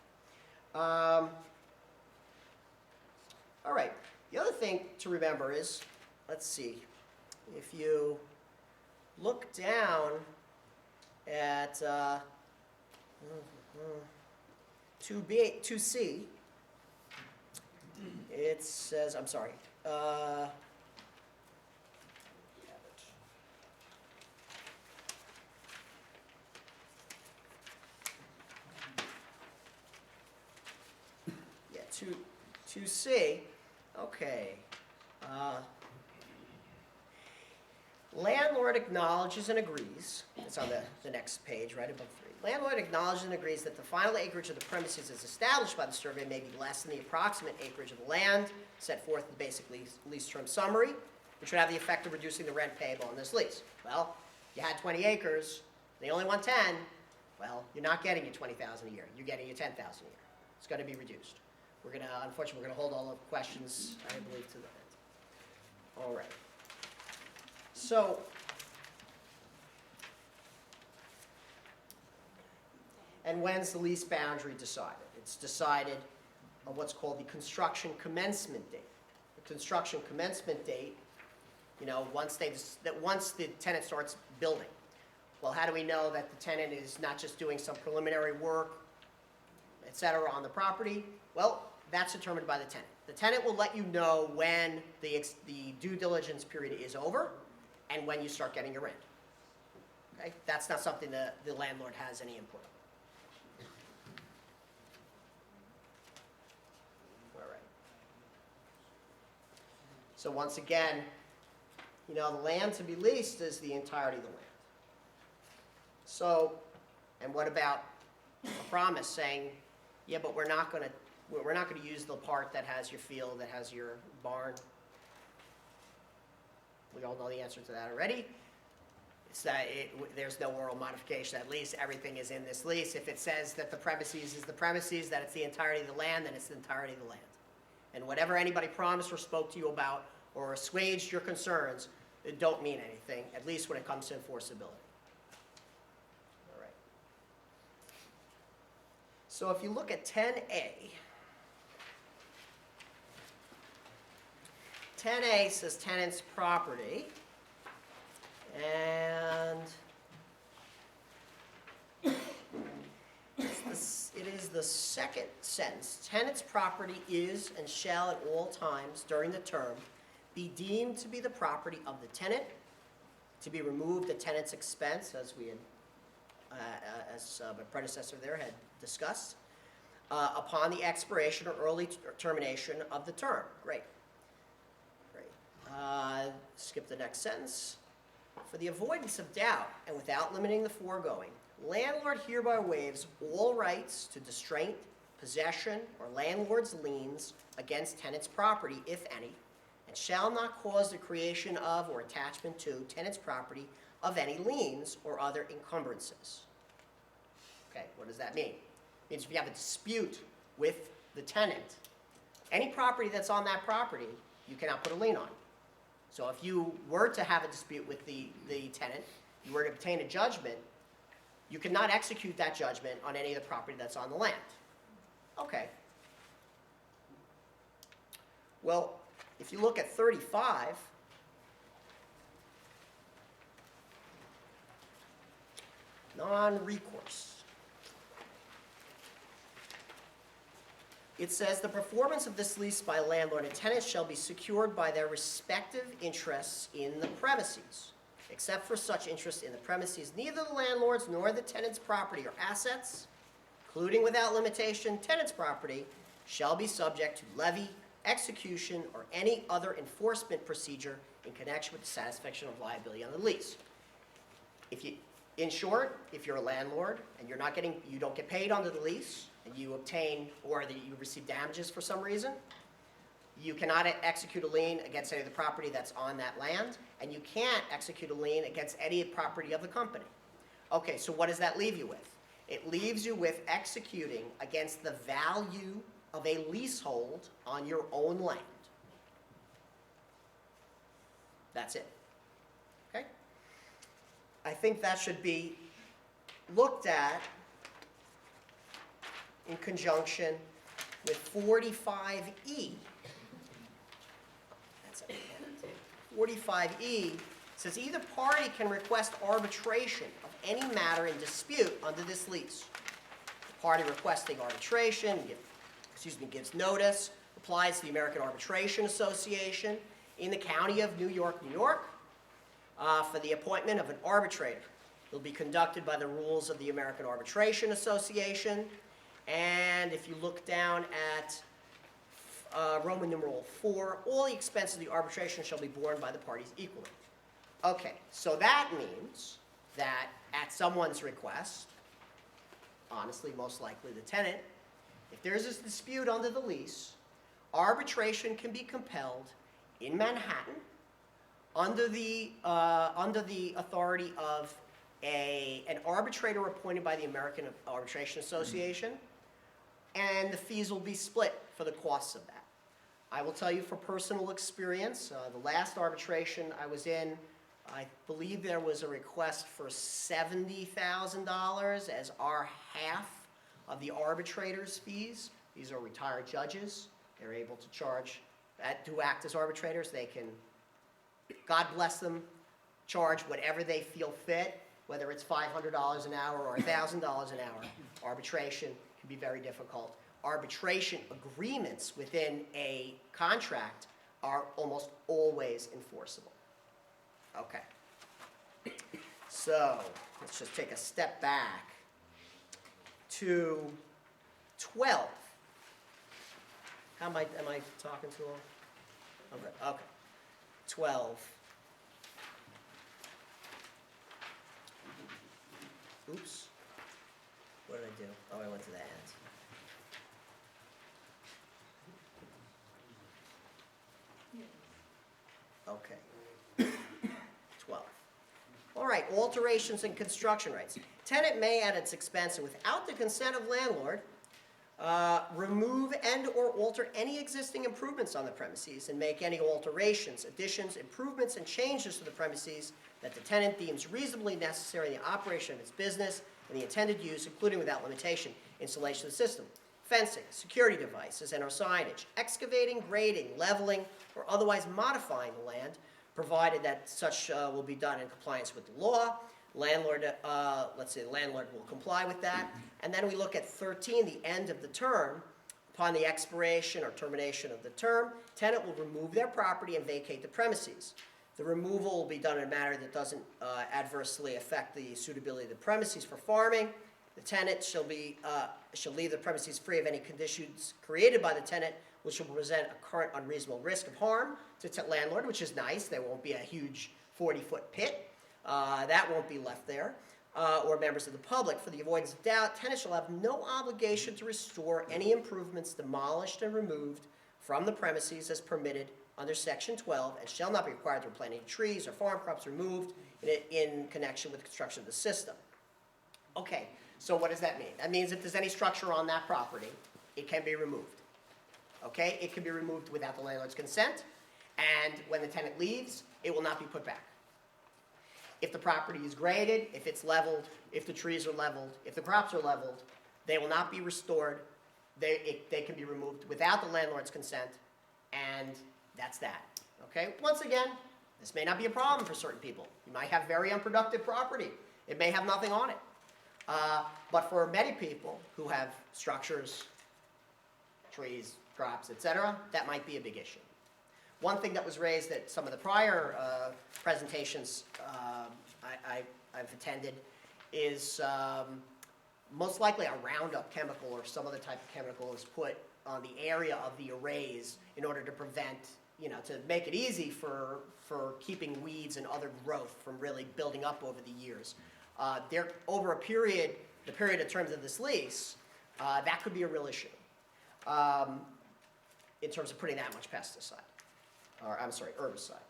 All right. The other thing to remember is, let's see, if you look down at 2C, it says, I'm sorry, yeah, 2C, okay. Landlord acknowledges and agrees, it's on the next page, right above 3. Landlord acknowledges and agrees that the final acreage of the premises as established by the survey may be less than the approximate acreage of the land set forth in the basic lease term summary, which would have the effect of reducing the rent payable on this lease. Well, you had 20 acres, they only want 10, well, you're not getting your $20,000 a year, you're getting your $10,000 a year. It's going to be reduced. Unfortunately, we're going to hold all the questions, I believe, to the end. All right. So, and when's the lease boundary decided? It's decided on what's called the construction commencement date. The construction commencement date, once the tenant starts building. Well, how do we know that the tenant is not just doing some preliminary work, et cetera, on the property? Well, that's determined by the tenant. The tenant will let you know when the due diligence period is over and when you start getting your rent. Okay? That's not something that the landlord has any input on. All right. So once again, the land to be leased is the entirety of the land. So, and what about a promise saying, yeah, but we're not going to use the part that has your field, that has your barn? We all know the answer to that already. It's that there's no oral modification. At least everything is in this lease. If it says that the premises is the premises, that it's the entirety of the land, then it's the entirety of the land. And whatever anybody promised or spoke to you about or assuaged your concerns, it don't mean anything, at least when it comes to enforceability. All right. So if you look at 10A, 10A says tenant's property, and it is the second sentence. Tenant's property is and shall at all times during the term be deemed to be the property of the tenant, to be removed at tenant's expense, as we had, my predecessor there had discussed, upon the expiration or early termination of the term. Great. Skip the next sentence. For the avoidance of doubt and without limiting the foregoing, landlord hereby waives all rights to distraint, possession, or landlord's liens against tenant's property, if any, and shall not cause the creation of or attachment to tenant's property of any liens or other encumbrances. Okay, what does that mean? It means if you have a dispute with the tenant, any property that's on that property, you cannot put a lien on. So if you were to have a dispute with the tenant, you were to obtain a judgment, you cannot execute that judgment on any of the property that's on the land. Okay. Well, if you look at 35, non-recourse. It says the performance of this lease by landlord and tenant shall be secured by their respective interests in the premises. Except for such interest in the premises, neither the landlord's nor the tenant's property or assets, including without limitation tenant's property, shall be subject to levy, execution, or any other enforcement procedure in connection with the satisfaction of liability on the lease. In short, if you're a landlord and you don't get paid under the lease, and you obtain, or that you receive damages for some reason, you cannot execute a lien against any of the property that's on that land, and you can't execute a lien against any property of the company. Okay, so what does that leave you with? It leaves you with executing against the value of a leasehold on your own land. That's it. Okay? I think that should be looked at in conjunction with 45E. That's it. 45E says either party can request arbitration of any matter in dispute under this lease. The party requesting arbitration gives notice, applies to the American Arbitration Association in the County of New York, New York, for the appointment of an arbitrator. It will be conducted by the rules of the American Arbitration Association. And if you look down at Roman numeral 4, all the expenses of the arbitration shall be borne by the parties equally. Okay, so that means that at someone's request, honestly, most likely the tenant, if there's this dispute under the lease, arbitration can be compelled in Manhattan under the authority of an arbitrator appointed by the American Arbitration Association, and the fees will be split for the costs of that. I will tell you from personal experience, the last arbitration I was in, I believe there was a request for $70,000 as our half of the arbitrator's fees. These are retired judges. They're able to charge, to act as arbitrators. They can, God bless them, charge whatever they feel fit, whether it's $500 an hour or $1,000 an hour. Arbitration can be very difficult. Arbitration agreements within a contract are almost always enforceable. Okay. So let's just take a step back to 12. How am I talking too long? Okay. 12. Oops. What did I do? Oh, I went to the end. Okay. 12. All right, alterations and construction rights. Tenant may, at its expense and without the consent of landlord, remove and or alter any existing improvements on the premises and make any alterations, additions, improvements, and changes to the premises that the tenant deems reasonably necessary in the operation of its business and the intended use, including without limitation, installation of the system, fencing, security devices, and or signage, excavating, grading, leveling, or otherwise modifying the land, provided that such will be done in compliance with the law. Landlord, let's say the landlord will comply with that. And then we look at 13, the end of the term. Upon the expiration or termination of the term, tenant will remove their property and vacate the premises. The removal will be done in a manner that doesn't adversely affect the suitability of the premises for farming. The tenant shall leave the premises free of any conditions created by the tenant, which will present a current unreasonable risk of harm to the landlord, which is nice. There won't be a huge 40-foot pit. That won't be left there. Or members of the public. For the avoidance of doubt, tenants shall have no obligation to restore any improvements demolished and removed from the premises as permitted under Section 12, and shall not be required to replant any trees or farm crops removed in connection with the construction of the system. Okay, so what does that mean? That means if there's any structure on that property, it can be removed. Okay, it can be removed without the landlord's consent, and when the tenant leaves, it will not be put back. If the property is graded, if it's leveled, if the trees are leveled, if the crops are leveled, they will not be restored. They can be removed without the landlord's consent, and that's that. Okay? Once again, this may not be a problem for certain people. You might have very unproductive property. It may have nothing on it. But for many people who have structures, trees, crops, etc., that might be a big issue. One thing that was raised at some of the prior presentations I've attended is most likely a Roundup chemical or some other type of chemical is put on the area of the arrays in order to prevent, to make it easy for keeping weeds and other growth from really building up over the years. Over the period of terms of this lease, that could be a real issue in terms of putting that much pesticide. Herbicide.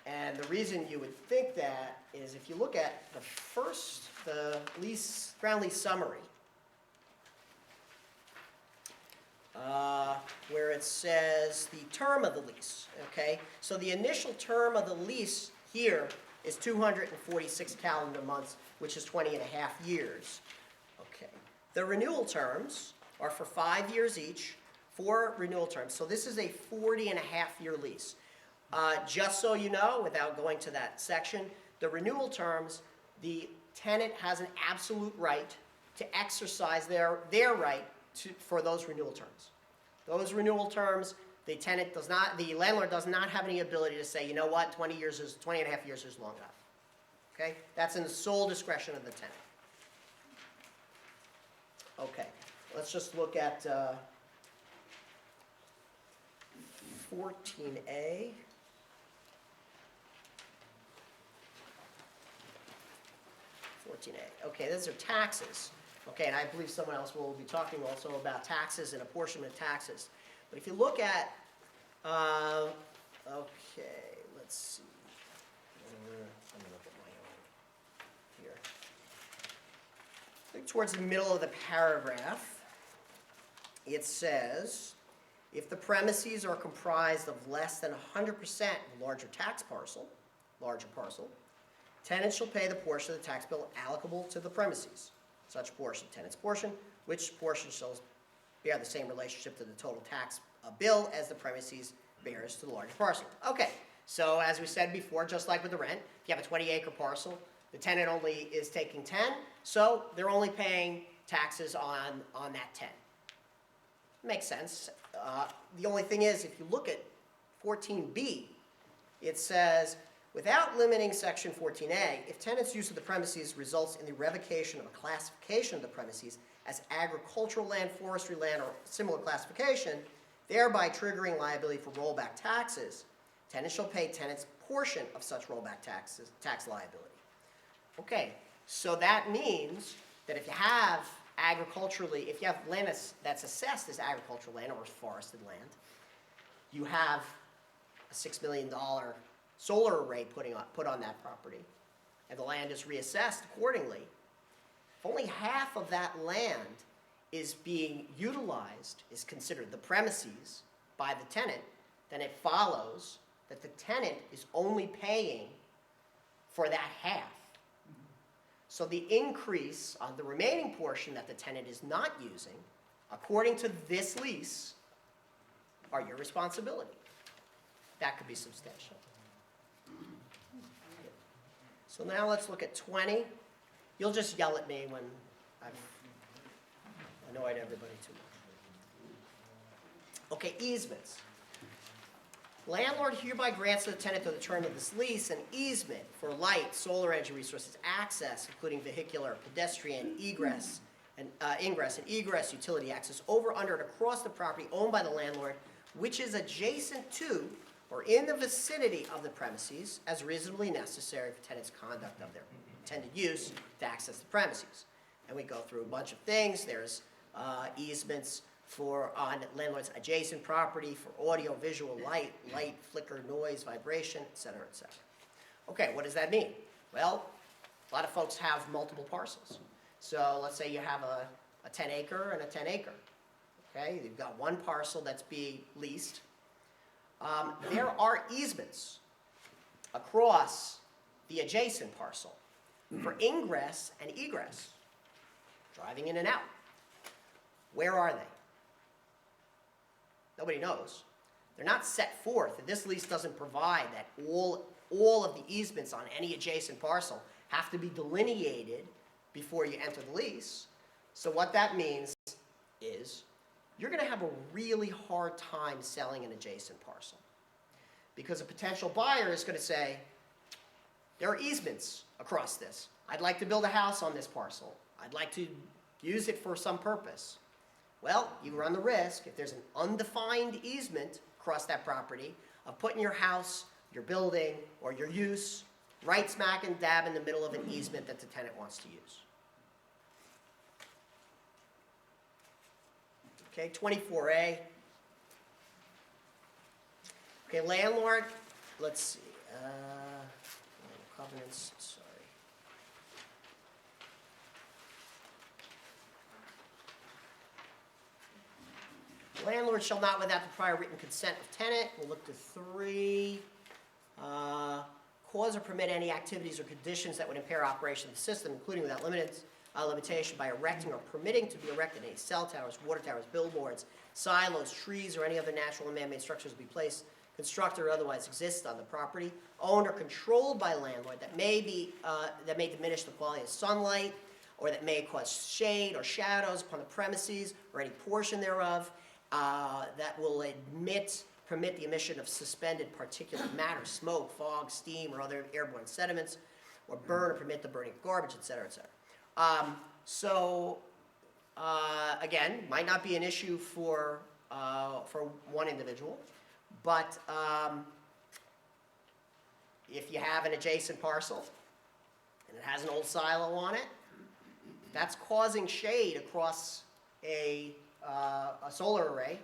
And the reason you would think that is if you look at the ground lease summary, where it says the term of the lease, okay? So the initial term of the lease here is 246 calendar months, which is 20 and a half years. Okay. The renewal terms are for 5 years each, 4 renewal terms. So this is a 40 and a half year lease. Just so you know, without going to that section, the renewal terms, the tenant has an absolute right to exercise their right for those renewal terms. Those renewal terms, the landlord does not have any ability to say, you know what, 20 and a half years is long enough. Okay? That's in the sole discretion of the tenant. Okay, let's just look at 14A. Okay, those are taxes. Okay, and I believe someone else will be talking also about taxes and apportionment of taxes. But if you look at, okay, let's see. Let me look at my own here. I think towards the middle of the paragraph, it says, if the premises are comprised of less than 100% of a larger parcel, tenants shall pay the portion of the tax bill applicable to the premises. Such portion, tenant's portion, which portion shall bear the same relationship to the total tax bill as the premises bears to the larger parcel. Okay, so as we said before, just like with the rent, if you have a 20-acre parcel, the tenant only is taking 10, so they're only paying taxes on that 10. Makes sense. The only thing is, if you look at 14B, it says, without limiting Section 14A, if tenant's use of the premises results in the revocation of a classification of the premises as agricultural land, forestry land, or similar classification, thereby triggering liability for rollback taxes, tenant shall pay tenant's portion of such rollback tax liability. Okay, so that means that if you have land that's assessed as agricultural land or forested land, you have a $6 million solar array put on that property, and the land is reassessed accordingly. If only half of that land is being utilized, is considered the premises by the tenant, then it follows that the tenant is only paying for that half. So the increase on the remaining portion that the tenant is not using, according to this lease, are your responsibility. That could be substantial. So now let's look at 20. You'll just yell at me when I've annoyed everybody too much. Okay, easements. Landlord hereby grants to the tenant through the term of this lease an easement for light, solar energy resources, access, including vehicular, pedestrian, ingress, and egress, utility access, over, under, and across the property owned by the landlord, which is adjacent to or in the vicinity of the premises as reasonably necessary for tenant's conduct of their intended use to access the premises. And we go through a bunch of things. There's easements on landlord's adjacent property for audio, visual, light, flicker, noise, vibration, et cetera, et cetera. Okay, what does that mean? Well, a lot of folks have multiple parcels. So let's say you have a 10 acre and a 10 acre. Okay, you've got one parcel that's being leased. There are easements across the adjacent parcel for ingress and egress, driving in and out. Where are they? Nobody knows. They're not set forth, and this lease doesn't provide that all of the easements on any adjacent parcel have to be delineated before you enter the lease. So what that means is you're going to have a really hard time selling an adjacent parcel, because a potential buyer is going to say, there are easements across this. I'd like to build a house on this parcel. I'd like to use it for some purpose. Well, you run the risk, if there's an undefined easement across that property, of putting your house, your building, or your use right smack and dab in the middle of an easement that the tenant wants to use. Okay, 24A. Okay, landlord, let's see. Covenants, sorry. Landlord shall not, without the prior written consent of tenant, we'll look to 3, cause or permit any activities or conditions that would impair operation of the system, including without limitation by erecting or permitting to be erected any cell towers, water towers, billboards, silos, trees, or any other natural and man-made structures to be placed, constructed, or otherwise exist on the property, owned or controlled by landlord that may diminish the quality of sunlight, or that may cause shade or shadows upon the premises or any portion thereof, that will permit the emission of suspended particulate matter, smoke, fog, steam, or other airborne sediments, or burn or permit the burning of garbage, et cetera, et cetera. Again, might not be an issue for one individual, but if you have an adjacent parcel and it has an old silo on it, that's causing shade across a solar array.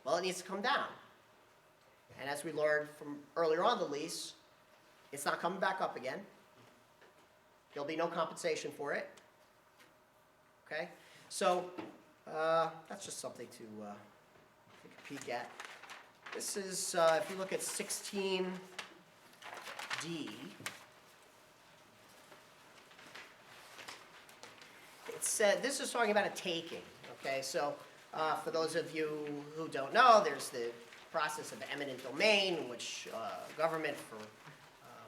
Well, it needs to come down. And as we learned from earlier on the lease, it's not coming back up again. There'll be no compensation for it. Okay? So that's just something to take a peek at. This is, if you look at 16D, it said, this is talking about a taking. Okay, so for those of you who don't know, there's the process of eminent domain, in which government for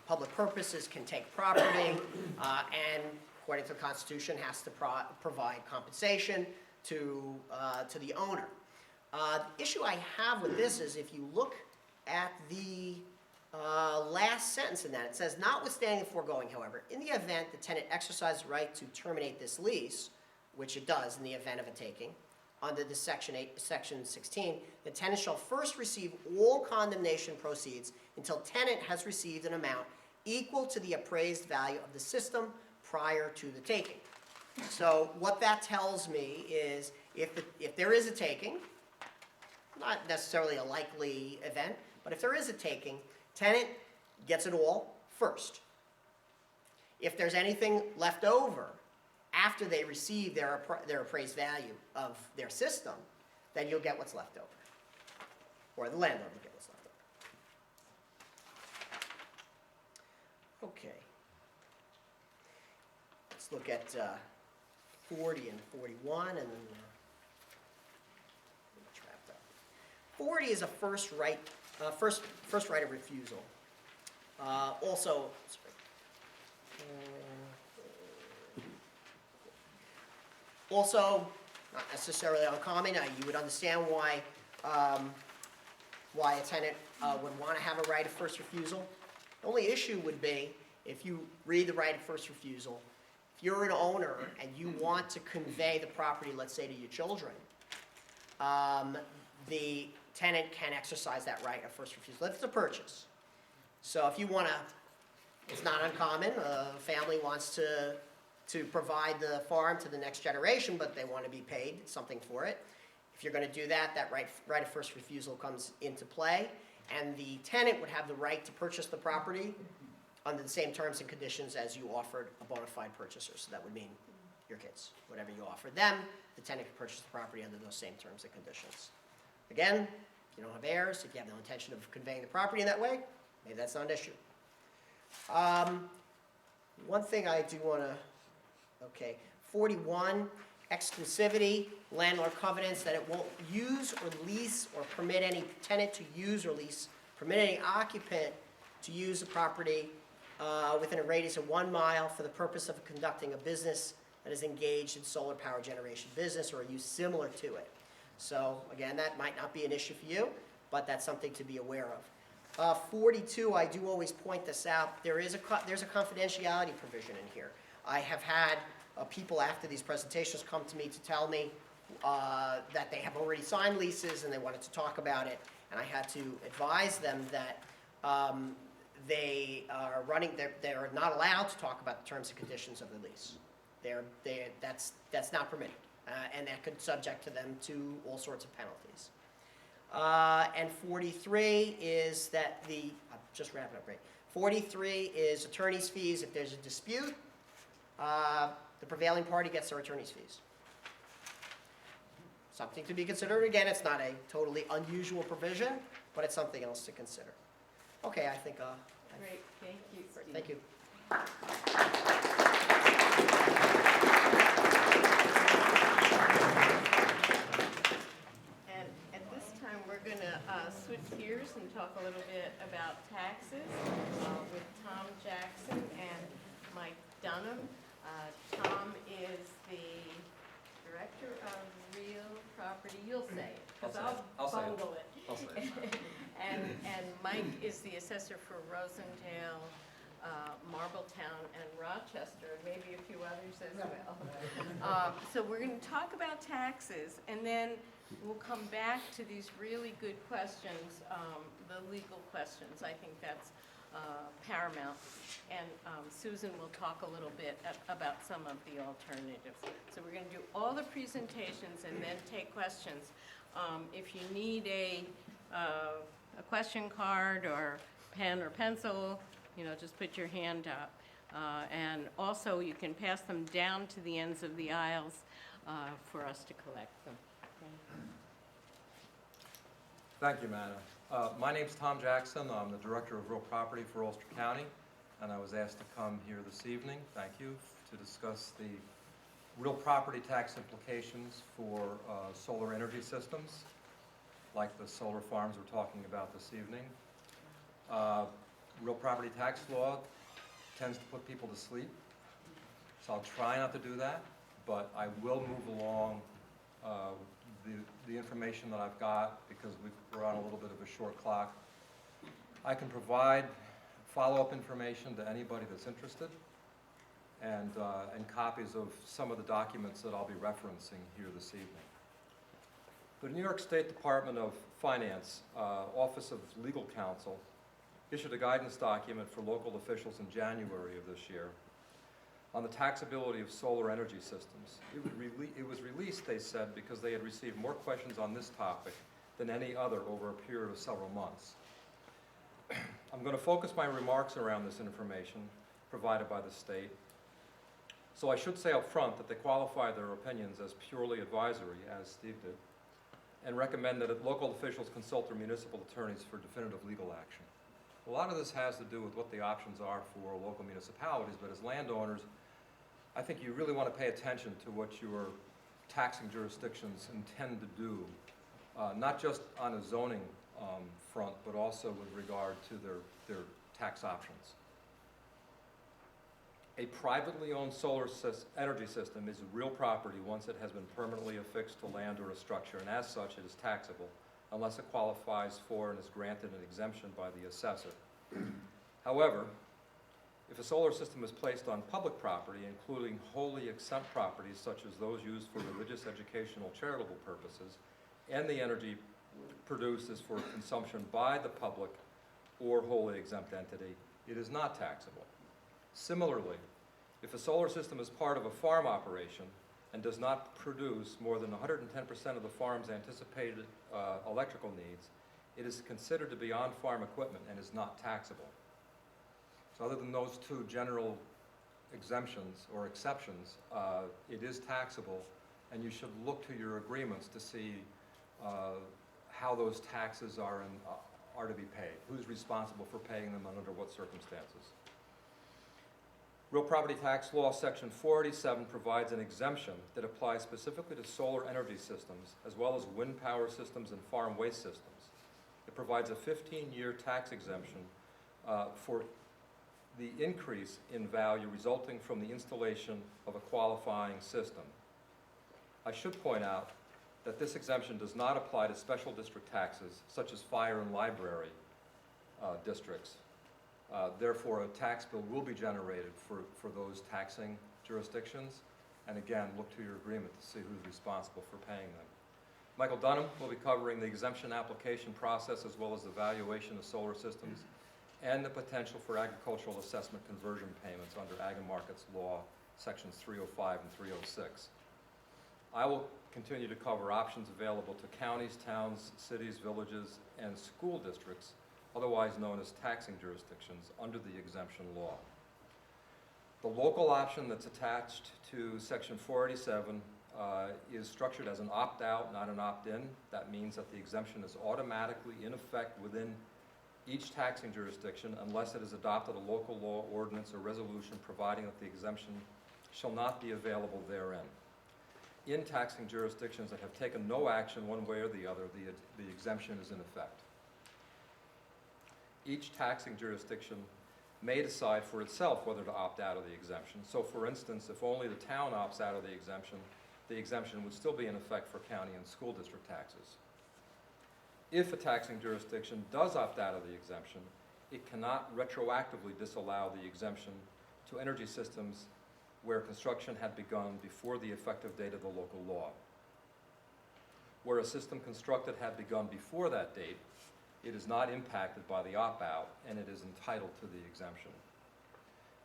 public purposes can take property, and according to the Constitution has to provide compensation to the owner. The issue I have with this is if you look at the last sentence in that, it says, notwithstanding the foregoing, however, in the event the tenant exercises the right to terminate this lease, which it does in the event of a taking, under the section 16, the tenant shall first receive all condemnation proceeds until tenant has received an amount equal to the appraised value of the system prior to the taking. So what that tells me is if there is a taking, not necessarily a likely event, but if there is a taking, tenant gets it all first. If there's anything left over after they receive their appraised value of their system, then you'll get what's left over. Or the landlord will get what's left over. Okay. let's look at 40 and 41, and then trapped up. 40 is a first right of refusal. Also, not necessarily uncommon. You would understand why a tenant would want to have a right of first refusal. The only issue would be, if you read the right of first refusal, if you're an owner and you want to convey the property, let's say, to your children, the tenant can exercise that right of first refusal. If it's a purchase. So if you want to, it's not uncommon, a family wants to provide the farm to the next generation, but they want to be paid something for it. If you're going to do that, that right of first refusal comes into play, and the tenant would have the right to purchase the property under the same terms and conditions as you offered a bona fide purchaser. So that would mean your kids. Whatever you offer them, the tenant can purchase the property under those same terms and conditions. Again, if you don't have heirs, if you have no intention of conveying the property in that way, maybe that's not an issue. One thing I do want to, 41, exclusivity, landlord covenants that it won't use or lease or permit any tenant to use or lease, permit any occupant to use the property within a radius of 1 mile for the purpose of conducting a business that is engaged in solar power generation business or a use similar to it. So again, that might not be an issue for you, but that's something to be aware of. 42, I do always point this out, there's a confidentiality provision in here. I have had people after these presentations come to me to tell me that they have already signed leases and they wanted to talk about it, and I had to advise them that they're not allowed to talk about the terms and conditions of the lease. That's not permitted, and that could subject to them to all sorts of penalties. And 43 is that I'm just wrapping up, right? 43 is attorney's fees. If there's a dispute, the prevailing party gets their attorney's fees. Something to be considered. Again, it's not a totally unusual provision, but it's something else to consider. Okay, I think. Great, thank you. Thank you. And at this time, we're going to switch gears and talk a little bit about taxes with Tom Jackson and Mike Dunham. Tom is the Director of Real Property. You'll say it, because I'll bungle it. I'll say it. And Mike is the assessor for Rosendale, Marbletown, and Rochester, and maybe a few others as well. So we're going to talk about taxes, and then we'll come back to these really good questions, the legal questions. I think that's paramount. And Susan will talk a little bit about some of the alternatives. So we're going to do all the presentations and then take questions. If you need a question card or pen or pencil, just put your hand up. And also you can pass them down to the ends of the aisles for us to collect them. Okay. Thank you, Manna. My name's Tom Jackson. I'm the Director of Real Property for Ulster County, and I was asked to come here this evening, thank you, to discuss the real property tax implications for solar energy systems, like the solar farms we're talking about this evening. Real property tax law tends to put people to sleep, so I'll try not to do that, but I will move along the information that I've got, because we're on a little bit of a short clock. I can provide follow-up information to anybody that's interested, and copies of some of the documents that I'll be referencing here this evening. The New York State Department of Finance, Office of Legal Counsel, issued a guidance document for local officials in January of this year on the taxability of solar energy systems. It was released, they said, because they had received more questions on this topic than any other over a period of several months. I'm going to focus my remarks around this information provided by the state. So I should say up front that they qualify their opinions as purely advisory, as Steve did, and recommend that local officials consult their municipal attorneys for definitive legal action. A lot of this has to do with what the options are for local municipalities, but as landowners, I think you really want to pay attention to what your taxing jurisdictions intend to do, not just on a zoning front, but also with regard to their tax options. A privately owned solar energy system is real property once it has been permanently affixed to land or a structure, and as such, it is taxable unless it qualifies for and is granted an exemption by the assessor. However, if a solar system is placed on public property, including wholly exempt properties such as those used for religious, educational, charitable purposes, and the energy produced is for consumption by the public or wholly exempt entity, it is not taxable. Similarly, if a solar system is part of a farm operation and does not produce more than 110% of the farm's anticipated electrical needs, it is considered to be on-farm equipment and is not taxable. So other than those two general exemptions or exceptions, it is taxable, and you should look to your agreements to see how those taxes are to be paid, who's responsible for paying them and under what circumstances. Real property tax law section 487 provides an exemption that applies specifically to solar energy systems as well as wind power systems and farm waste systems. It provides a 15-year tax exemption for the increase in value resulting from the installation of a qualifying system. I should point out that this exemption does not apply to special district taxes such as fire and library districts. Therefore, a tax bill will be generated for those taxing jurisdictions. And again, look to your agreement to see who's responsible for paying them. Michael Dunham will be covering the exemption application process as well as the valuation of solar systems and the potential for agricultural assessment conversion payments under Ag and Markets Law, sections 305 and 306. I will continue to cover options available to counties, towns, cities, villages, and school districts, otherwise known as taxing jurisdictions, under the exemption law. The local option that's attached to section 487 is structured as an opt-out, not an opt-in. That means that the exemption is automatically in effect within each taxing jurisdiction unless it has adopted a local law, ordinance, or resolution providing that the exemption shall not be available therein. In taxing jurisdictions that have taken no action one way or the other, the exemption is in effect. Each taxing jurisdiction may decide for itself whether to opt out of the exemption. So for instance, if only the town opts out of the exemption would still be in effect for county and school district taxes. If a taxing jurisdiction does opt out of the exemption, it cannot retroactively disallow the exemption to energy systems where construction had begun before the effective date of the local law. Where a system constructed had begun before that date, it is not impacted by the opt-out and it is entitled to the exemption.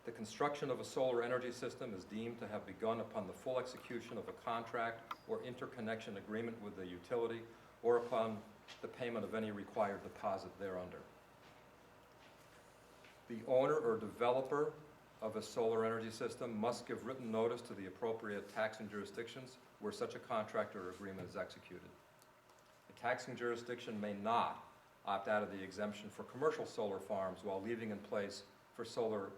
The construction of a solar energy system is deemed to have begun upon the full execution of a contract or interconnection agreement with the utility or upon the payment of any required deposit thereunder. The owner or developer of a solar energy system must give written notice to the appropriate taxing jurisdictions where such a contract or agreement is executed. A taxing jurisdiction may not opt out of the exemption for commercial solar farms while leaving it in place for solar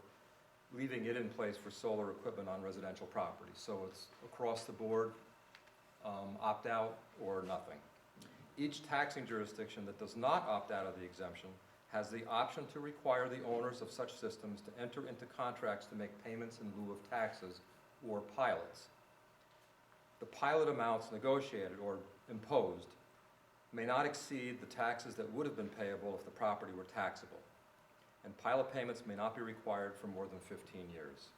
equipment on residential property. So it's across the board, opt out or nothing. Each taxing jurisdiction that does not opt out of the exemption has the option to require the owners of such systems to enter into contracts to make payments in lieu of taxes or pilots. The pilot amounts negotiated or imposed may not exceed the taxes that would have been payable if the property were taxable, and pilot payments may not be required for more than 15 years.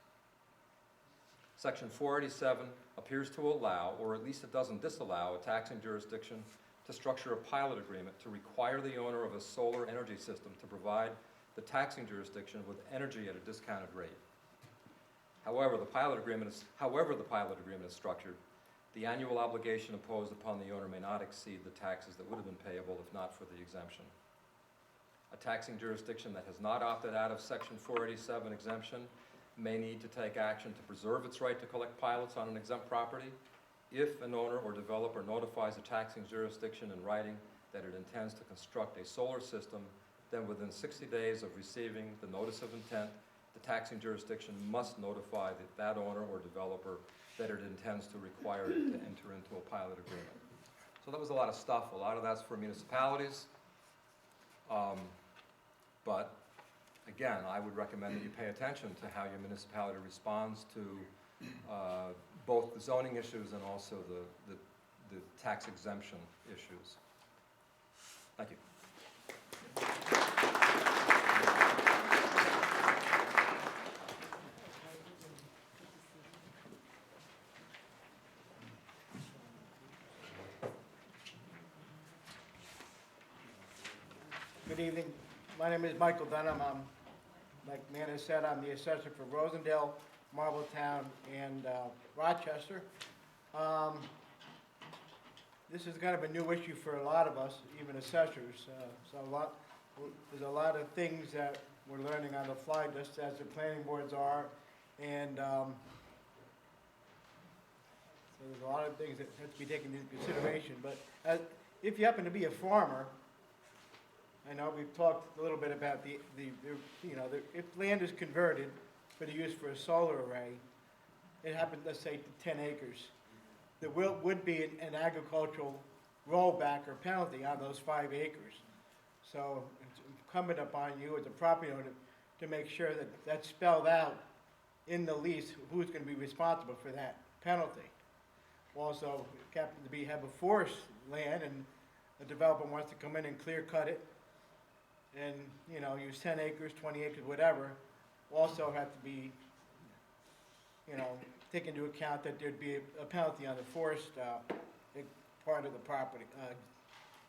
Section 487 appears to allow, or at least it doesn't disallow, a taxing jurisdiction to structure a pilot agreement to require the owner of a solar energy system to provide the taxing jurisdiction with energy at a discounted rate. However the pilot agreement is structured, the annual obligation imposed upon the owner may not exceed the taxes that would have been payable if not for the exemption. A taxing jurisdiction that has not opted out of Section 487 exemption may need to take action to preserve its right to collect pilots on an exempt property if an owner or developer notifies a taxing jurisdiction in writing that it intends to construct a solar system, then within 60 days of receiving the notice of intent, the taxing jurisdiction must notify that owner or developer that it intends to require it to enter into a pilot agreement. So that was a lot of stuff. A lot of that's for municipalities. But again, I would recommend that you pay attention to how your municipality responds to both the zoning issues and also the tax exemption issues. Thank you. Good evening. My name is Michael Dunham. Like Nana said, I'm the assessor for Rosendale, Marbletown, and Rochester. This is kind of a new issue for a lot of us, even assessors. There's a lot of things that we're learning on the fly, just as the planning boards are, and so there's a lot of things that have to be taken into consideration. But if you happen to be a farmer, I know we've talked a little bit about if land is converted for the use for a solar array, it happens, let's say, to 10 acres. There would be an agricultural rollback or penalty on those 5 acres. So it's incumbent upon you as a property owner to make sure that that's spelled out in the lease who's going to be responsible for that penalty. Also, if you happen to have a forest land and the developer wants to come in and clear cut it and use 10 acres, 20 acres, whatever, also have to be take into account that there'd be a penalty on the forest part of the property,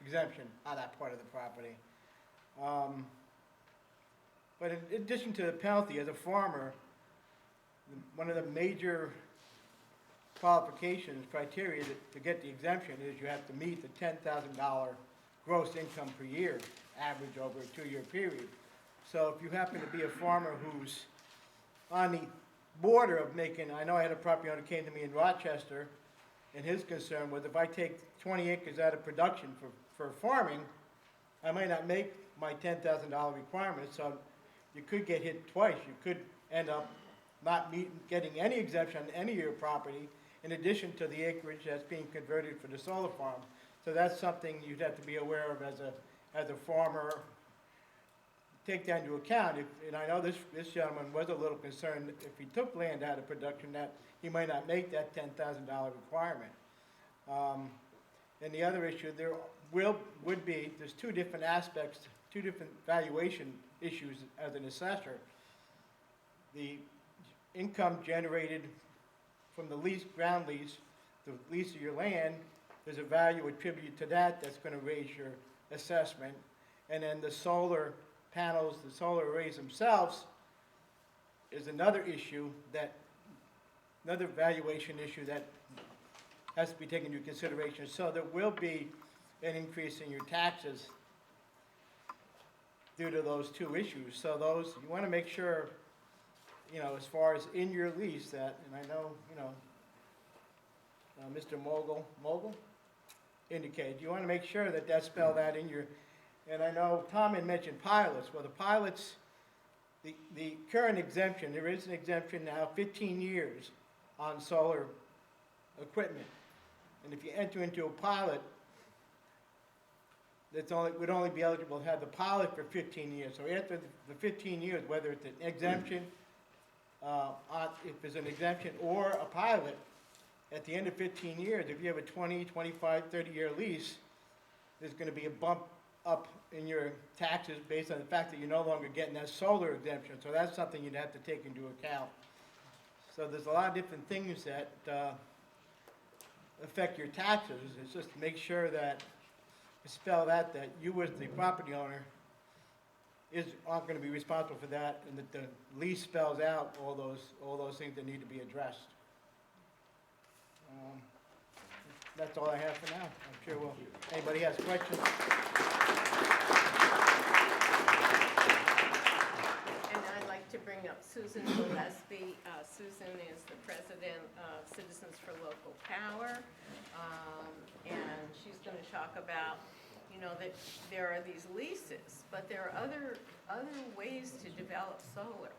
exemption on that part of the property. But in addition to the penalty, as a farmer, one of the major qualifications, criteria to get the exemption is you have to meet the $10,000 gross income per year, average over a 2-year period. So if you happen to be a farmer who's on the border of making, I know I had a property owner came to me in Rochester, and his concern was if I take 20 acres out of production for farming, I might not make my $10,000 requirement, so you could get hit twice. You could end up not getting any exemption on any of your property, in addition to the acreage that's being converted for the solar farm. So that's something you'd have to be aware of as a farmer. Take that into account. And I know this gentleman was a little concerned if he took land out of production that he might not make that $10,000 requirement. And the other issue there would be, there's 2 different aspects, 2 different valuation issues as an assessor. The income generated from the ground lease, the lease of your land, there's a value attributed to that that's going to raise your assessment. And then the solar panels, the solar arrays themselves, is another issue another valuation issue that has to be taken into consideration. So there will be an increase in your taxes due to those 2 issues. So you want to make sure, as far as in your lease that, and I know, Mr. Mogul indicated, you want to make sure that that's spelled out in your, and I know Tom had mentioned pilots. Well, the pilots, the current exemption, there is an exemption now, 15 years on solar equipment. And if you enter into a pilot, would only be eligible to have the pilot for 15 years. So after the 15 years, whether it's an exemption, if there's an exemption or a pilot, at the end of 15 years, if you have a 20, 25, 30-year lease, there's going to be a bump up in your taxes based on the fact that you're no longer getting that solar exemption. So that's something you'd have to take into account. So there's a lot of different things that affect your taxes. It's just to make sure that you spell out that you as the property owner aren't going to be responsible for that, and that the lease spells out all those things that need to be addressed. That's all I have for now. I'm sure anybody has questions? And I'd like to bring up Susan Gillespie. Susan is the president of Citizens for Local Power. And she's going to talk about, that there are these leases, but there are other ways to develop solar.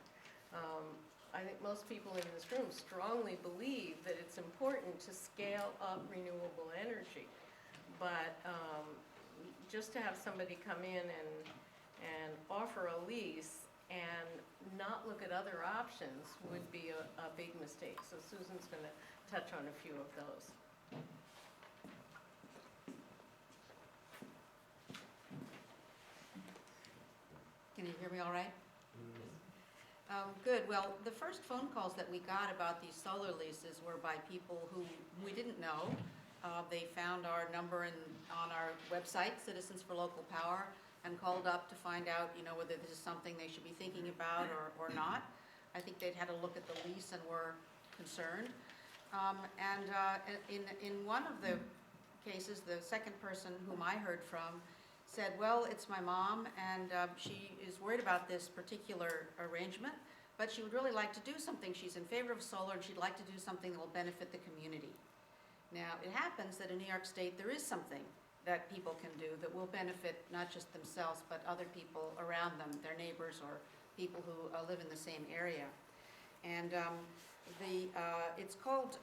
I think most people in this room strongly believe that it's important to scale up renewable energy. But just to have somebody come in and offer a lease and not look at other options would be a big mistake. So Susan's going to touch on a few of those. Can you hear me all right? Good. Well, the first phone calls that we got about these solar leases were by people who we didn't know. They found our number on our website, Citizens for Local Power, and called up to find out, whether this is something they should be thinking about or not. I think they'd had a look at the lease and were concerned. In one of the cases, the second person whom I heard from said, well, it's my mom, and she is worried about this particular arrangement, but she would really like to do something. She's in favor of solar, and she'd like to do something that will benefit the community. Now, it happens that in New York State, there is something that people can do that will benefit not just themselves, but other people around them, their neighbors or people who live in the same area. And it's called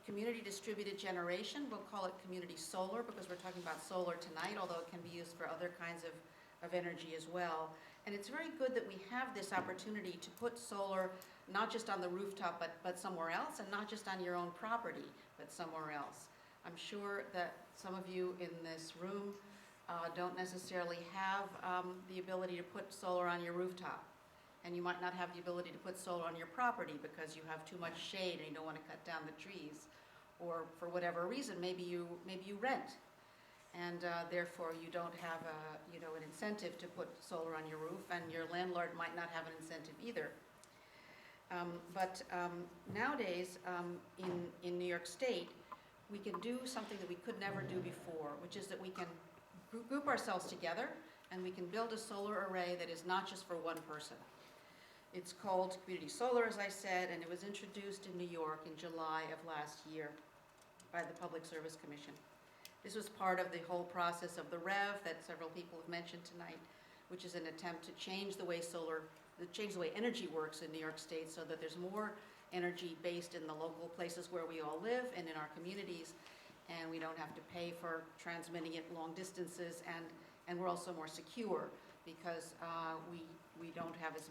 community distributed generation. We'll call it community solar because we're talking about solar tonight, although it can be used for other kinds of energy as well. And it's very good that we have this opportunity to put solar not just on the rooftop, but somewhere else, and not just on your own property, but somewhere else. I'm sure that some of you in this room don't necessarily have the ability to put solar on your rooftop. And you might not have the ability to put solar on your property because you have too much shade and you don't want to cut down the trees. Or for whatever reason, maybe you rent. And therefore you don't have an incentive to put solar on your roof, and your landlord might not have an incentive either. Nowadays, in New York State, we can do something that we could never do before, which is that we can group ourselves together and we can build a solar array that is not just for one person. It's called Community Solar, as I said, and it was introduced in New York in July of last year by the Public Service Commission. This was part of the whole process of the REV that several people have mentioned tonight, which is an attempt to change the way energy works in New York State so that there's more energy based in the local places where we all live and in our communities, and we don't have to pay for transmitting it long distances, and we're also more secure because we don't have as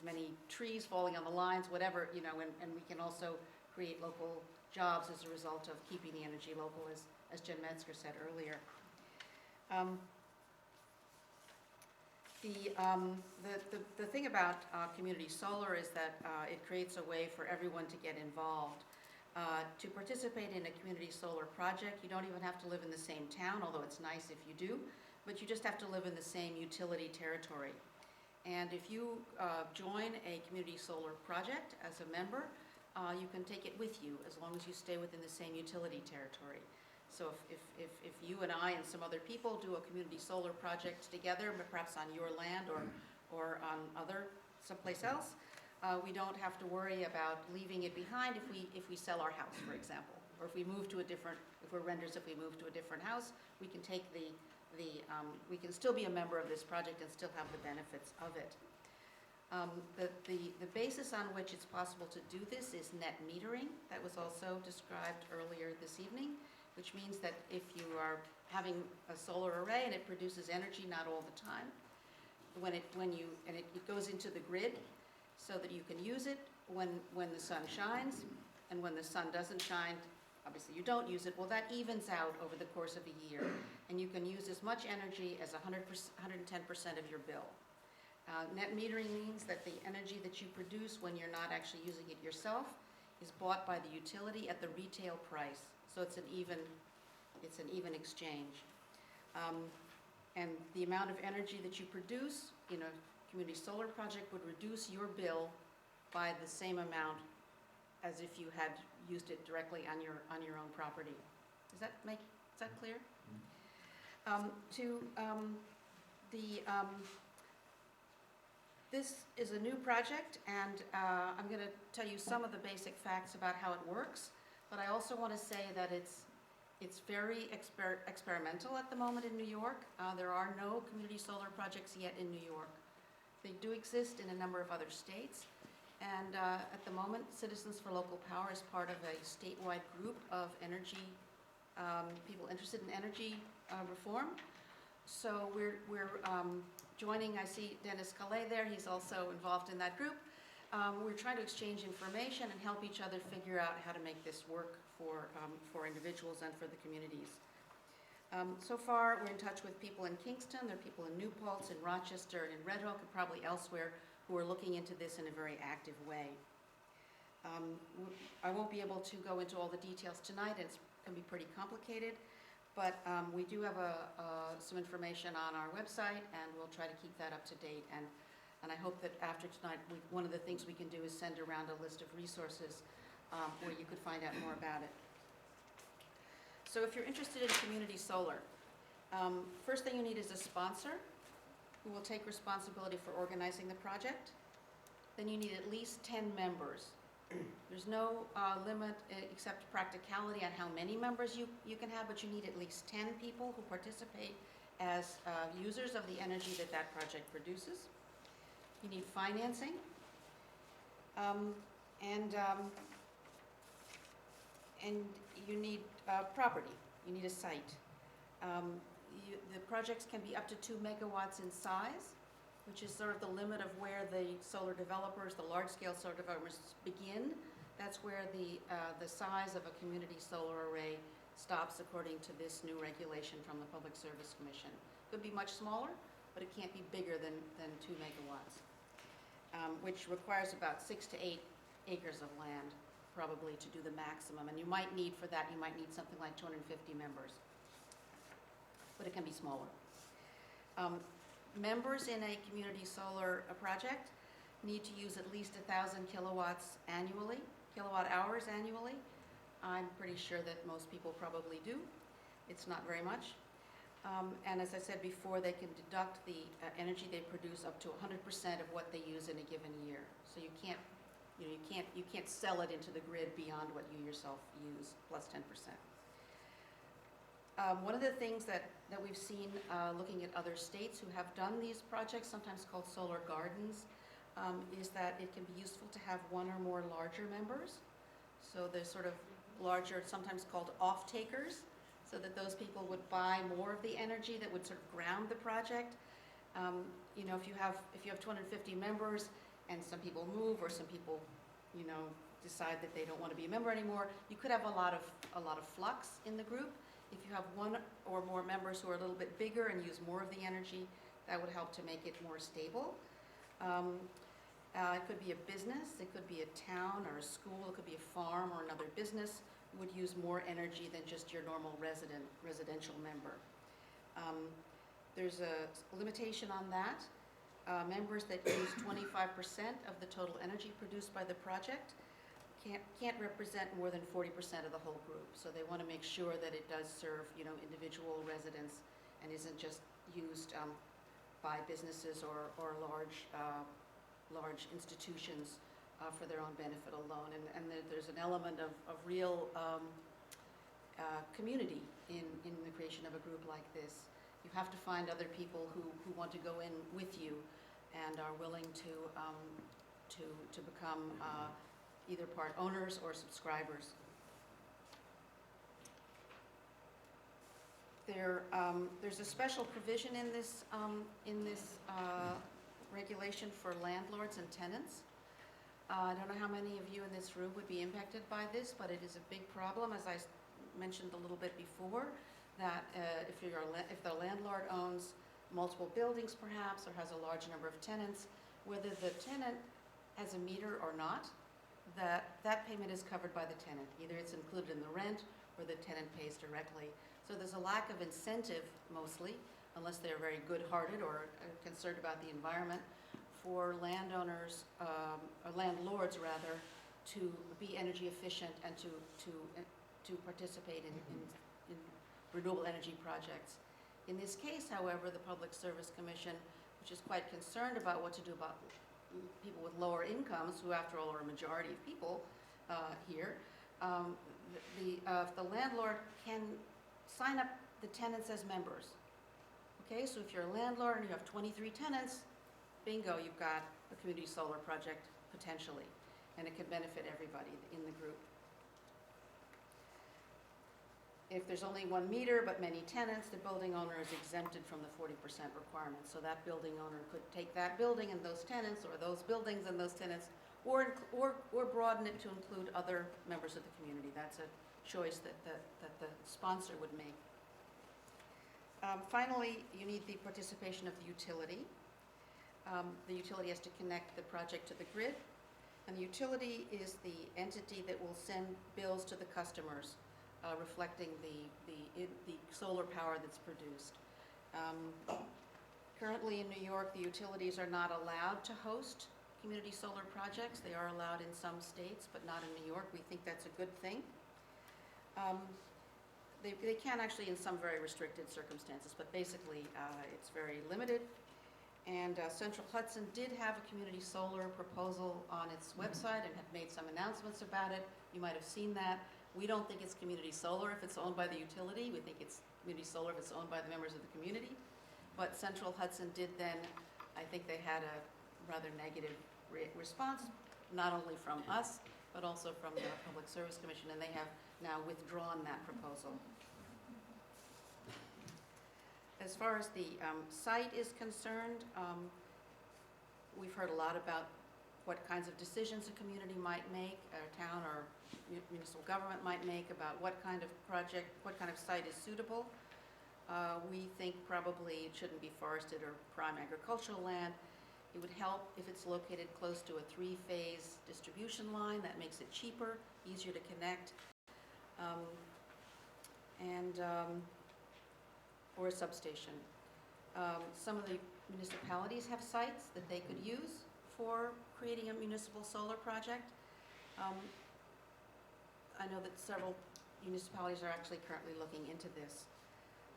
many trees falling on the lines, whatever, and we can also create local jobs as a result of keeping the energy local, as Jen Metzger said earlier. The thing about community solar is that it creates a way for everyone to get involved. To participate in a community solar project, you don't even have to live in the same town, although it's nice if you do, but you just have to live in the same utility territory. And if you join a community solar project as a member, you can take it with you as long as you stay within the same utility territory. So if you and I and some other people do a community solar project together, perhaps on your land or on someplace else, we don't have to worry about leaving it behind if we sell our house, for example, or if we're renters, if we move to a different house, we can take we can still be a member of this project and still have the benefits of it. The basis on which it's possible to do this is net metering. That was also described earlier this evening, which means that if you are having a solar array and it produces energy not all the time, it goes into the grid so that you can use it when the sun shines, and when the sun doesn't shine, obviously you don't use it. Well, that evens out over the course of a year, and you can use as much energy as 110% of your bill. Net metering means that the energy that you produce when you're not actually using it yourself is bought by the utility at the retail price. So it's an even exchange. And the amount of energy that you produce in a community solar project would reduce your bill by the same amount as if you had used it directly on your own property. Is that clear? This is a new project, and I'm going to tell you some of the basic facts about how it works, but I also want to say that it's very experimental at the moment in New York. There are no community solar projects yet in New York. They do exist in a number of other states. And at the moment, Citizens for Local Power is part of a statewide group of energy, people interested in energy reform. So we're joining, I see Dennis Calais there, he's also involved in that group. We're trying to exchange information and help each other figure out how to make this work for individuals and for the communities. So far, we're in touch with people in Kingston, there are people in New Paltz, in Rochester, in Red Hook, and probably elsewhere who are looking into this in a very active way. I won't be able to go into all the details tonight, it's going to be pretty complicated, but we do have some information on our website, and we'll try to keep that up to date. And I hope that after tonight, one of the things we can do is send around a list of resources where you could find out more about it. So if you're interested in community solar, first thing you need is a sponsor who will take responsibility for organizing the project. Then you need at least 10 members. There's no limit except practicality on how many members you can have, but you need at least 10 people who participate as users of the energy that project produces. You need financing, and you need property. You need a site. The projects can be up to 2 megawatts in size, which is sort of the limit of where the solar developers, the large-scale solar developers begin. That's where the size of a community solar array stops according to this new regulation from the Public Service Commission. Could be much smaller, but it can't be bigger than 2 megawatts, which requires about 6 to 8 acres of land, probably, to do the maximum. And you might need, for that, you might need something like 250 members, but it can be smaller. Members in a community solar project need to use at least 1,000 kilowatt hours annually. I'm pretty sure that most people probably do. It's not very much. And as I said before, they can deduct the energy they produce up to 100% of what they use in a given year. So you can't sell it into the grid beyond what you yourself use, plus 10%. One of the things that we've seen looking at other states who have done these projects, sometimes called solar gardens, is that it can be useful to have one or more larger members. So they're sort of larger, sometimes called off-takers, so that those people would buy more of the energy that would sort of ground the project. If you have 250 members and some people move, or some people, decide that they don't want to be a member anymore, you could have a lot of flux in the group. If you have one or more members who are a little bit bigger and use more of the energy, that would help to make it more stable. It could be a business, it could be a town or a school, it could be a farm or another business would use more energy than just your normal residential member. There's a limitation on that. Members that use 25% of the total energy produced by the project can't represent more than 40% of the whole group. So they want to make sure that it does serve, individual residents and isn't just used by businesses or large institutions for their own benefit alone. And there's an element of real community in the creation of a group like this. You have to find other people who want to go in with you and are willing to become either part owners or subscribers. There's a special provision in this regulation for landlords and tenants. I don't know how many of you in this room would be impacted by this, but it is a big problem, as I mentioned a little bit before, that if the landlord owns multiple buildings perhaps, or has a large number of tenants, whether the tenant has a meter or not, that payment is covered by the tenant. Either it's included in the rent or the tenant pays directly. So there's a lack of incentive, mostly, unless they're very good-hearted or concerned about the environment, for landowners, or landlords rather, to be energy efficient and to participate in renewable energy projects. In this case, however, the Public Service Commission, which is quite concerned about what to do about people with lower incomes, who after all are a majority of people here, if the landlord can sign up the tenants as members. Okay, so if you're a landlord and you have 23 tenants, bingo, you've got a community solar project potentially, and it could benefit everybody in the group. If there's only 1 meter but many tenants, the building owner is exempted from the 40% requirement. So that building owner could take that building and those tenants, or those buildings and those tenants, or broaden it to include other members of the community. That's a choice that the sponsor would make. Finally, you need the participation of the utility. The utility has to connect the project to the grid, and the utility is the entity that will send bills to the customers reflecting the solar power that's produced. Currently in New York, the utilities are not allowed to host community solar projects. They are allowed in some states, but not in New York. We think that's a good thing. They can actually in some very restricted circumstances, but basically it's very limited. And Central Hudson did have a community solar proposal on its website and had made some announcements about it. You might have seen that. We don't think it's community solar if it's owned by the utility. We think it's community solar if it's owned by the members of the community. But Central Hudson did then, I think they had a rather negative response, not only from us, but also from the Public Service Commission, and they have now withdrawn that proposal. As far as the site is concerned, we've heard a lot about what kinds of decisions a community might make, a town or municipal government might make about what kind of project, what kind of site is suitable. We think probably it shouldn't be forested or prime agricultural land. It would help if it's located close to a 3-phase distribution line. That makes it cheaper, easier to connect. Or a substation. Some of the municipalities have sites that they could use for creating a municipal solar project. I know that several municipalities are actually currently looking into this.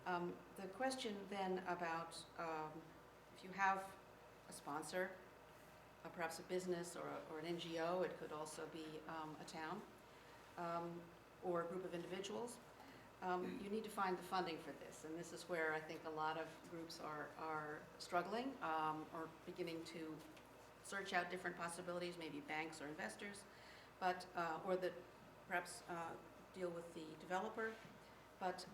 The question then about if you have a sponsor, perhaps a business or an NGO, it could also be a town, or a group of individuals. You need to find the funding for this, and this is where I think a lot of groups are struggling or beginning to search out different possibilities, maybe banks or investors, but or that perhaps deal with the developer. But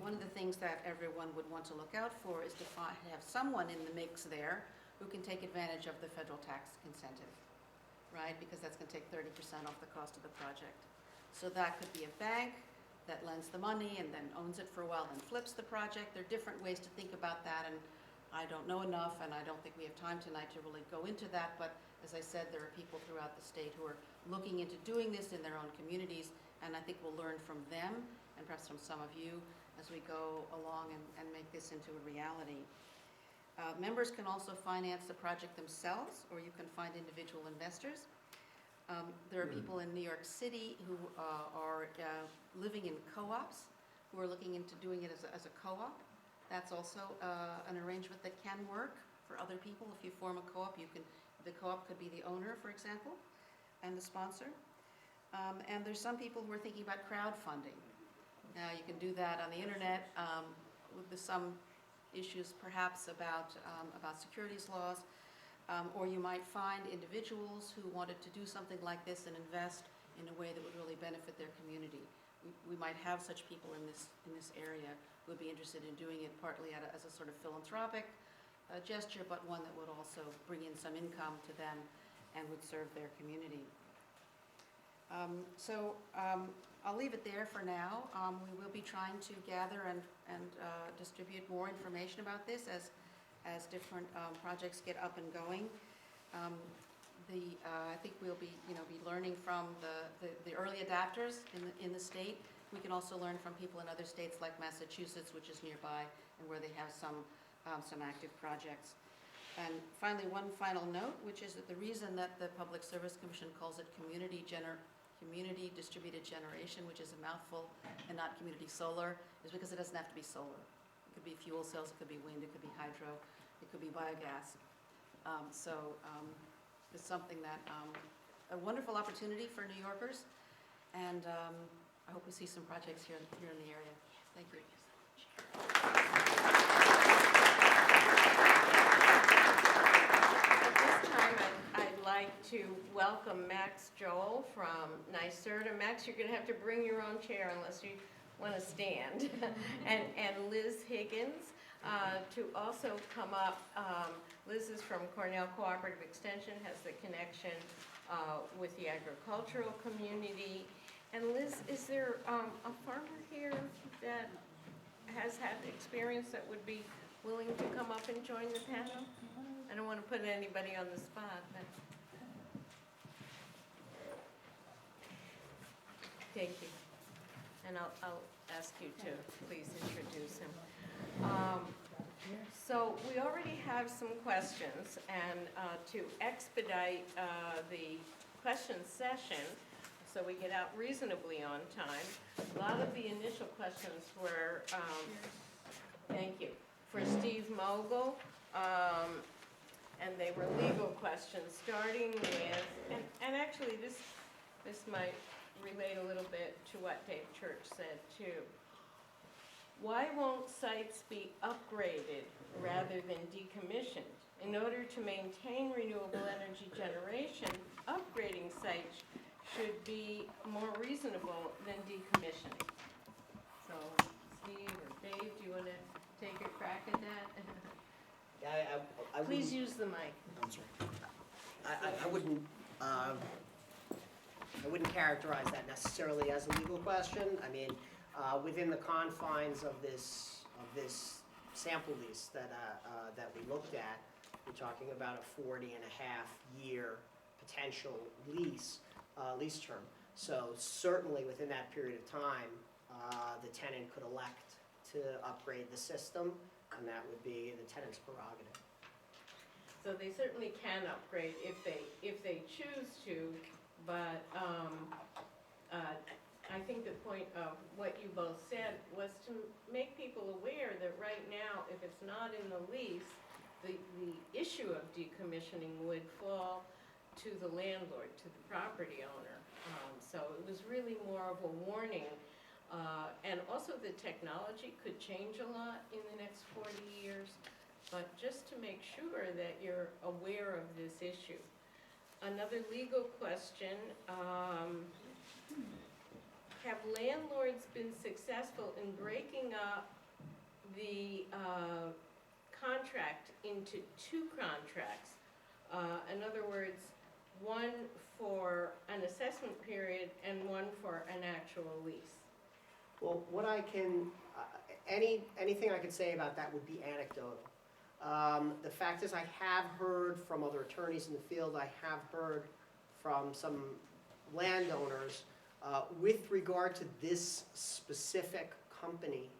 one of the things that everyone would want to look out for is to have someone in the mix there who can take advantage of the federal tax incentive, right? Because that's going to take 30% off the cost of the project. So that could be a bank that lends the money and then owns it for a while and flips the project. There are different ways to think about that, and I don't know enough, and I don't think we have time tonight to really go into that, but as I said, there are people throughout the state who are looking into doing this in their own communities, and I think we'll learn from them and perhaps from some of you as we go along and make this into a reality. Members can also finance the project themselves, or you can find individual investors. There are people in New York City who are living in co-ops, who are looking into doing it as a co-op. That's also an arrangement that can work for other people. If you form a co-op, the co-op could be the owner, for example, and the sponsor. And there's some people who are thinking about crowdfunding. Now, you can do that on the internet with some issues perhaps about securities laws. Or you might find individuals who wanted to do something like this and invest in a way that would really benefit their community. We might have such people in this area who would be interested in doing it partly as a sort of philanthropic gesture, but one that would also bring in some income to them and would serve their community. I'll leave it there for now. We will be trying to gather and distribute more information about this as different projects get up and going. I think we'll be learning from the early adapters in the state. We can also learn from people in other states like Massachusetts, which is nearby, and where they have some active projects. And finally, one final note, which is that the reason that the Public Service Commission calls it community distributed generation, which is a mouthful, and not community solar, is because it doesn't have to be solar. It could be fuel cells, it could be wind, it could be hydro, it could be biogas. It's something that, a wonderful opportunity for New Yorkers, and I hope we see some projects here in the area. Thank you. like to welcome Max Joel from NYSERDA. Max, you're going to have to bring your own chair unless you want to stand. and Liz Higgins to also come up. Liz is from Cornell Cooperative Extension, has the connection with the agricultural community. And Liz, is there a farmer here that has had experience that would be willing to come up and join the panel? I don't want to put anybody on the spot, but. Thank you. And I'll ask you to please introduce him. So we already have some questions, and to expedite the question session, so we get out reasonably on time, a lot of the initial questions were, thank you, for Steve Mogul, and they were legal questions, starting with, and actually this might relate a little bit to what Dave Church said too. Why won't sites be upgraded rather than decommissioned? In order to maintain renewable energy generation, upgrading sites should be more reasonable than decommissioning. So, Steve or Dave, do you want to take a crack at that? I Please use the mic. I'm sorry. I wouldn't characterize that necessarily as a legal question. I mean, within the confines of this sample lease that we looked at, we're talking about a 40-and-a-half-year potential lease term. So certainly within that period of time, the tenant could elect to upgrade the system, and that would be the tenant's prerogative. So they certainly can upgrade if they choose to, but I think the point of what you both said was to make people aware that right now, if it's not in the lease, the issue of decommissioning would fall to the landlord, to the property owner. So it was really more of a warning. And also the technology could change a lot in the next 40 years, but just to make sure that you're aware of this issue. Another legal question, have landlords been successful in breaking up the contract into two contracts? In other words, one for an assessment period and one for an actual lease? Well, what I can, anything I could say about that would be anecdotal. The fact is, I have heard from other attorneys in the field, I have heard from some landowners with regard to this specific company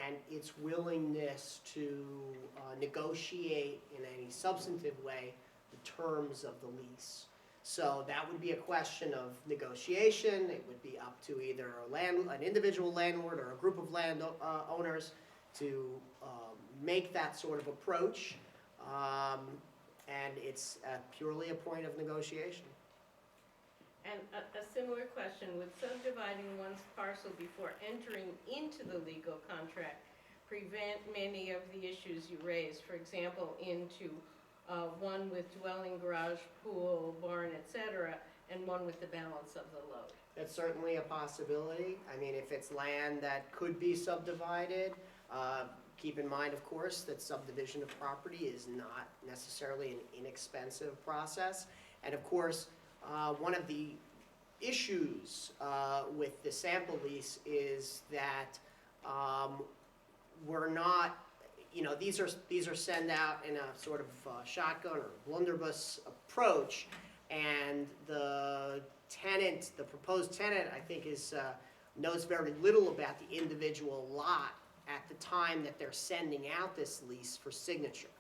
and its willingness to negotiate in any substantive way the terms of the lease. So that would be a question of negotiation. It would be up to either an individual landlord or a group of landowners to make that sort of approach, and it's purely a point of negotiation. And a similar question, would subdividing one's parcel before entering into the legal contract prevent many of the issues you raised? For example, into one with dwelling, garage, pool, barn, etc., and one with the balance of the load? That's certainly a possibility. I mean, if it's land that could be subdivided, keep in mind, of course, that subdivision of property is not necessarily an inexpensive process. And of course, one of the issues with the sample lease is that we're not, these are sent out in a sort of shotgun or blunderbuss approach, and the tenant, the proposed tenant, I think knows very little about the individual lot at the time that they're sending out this lease for signature.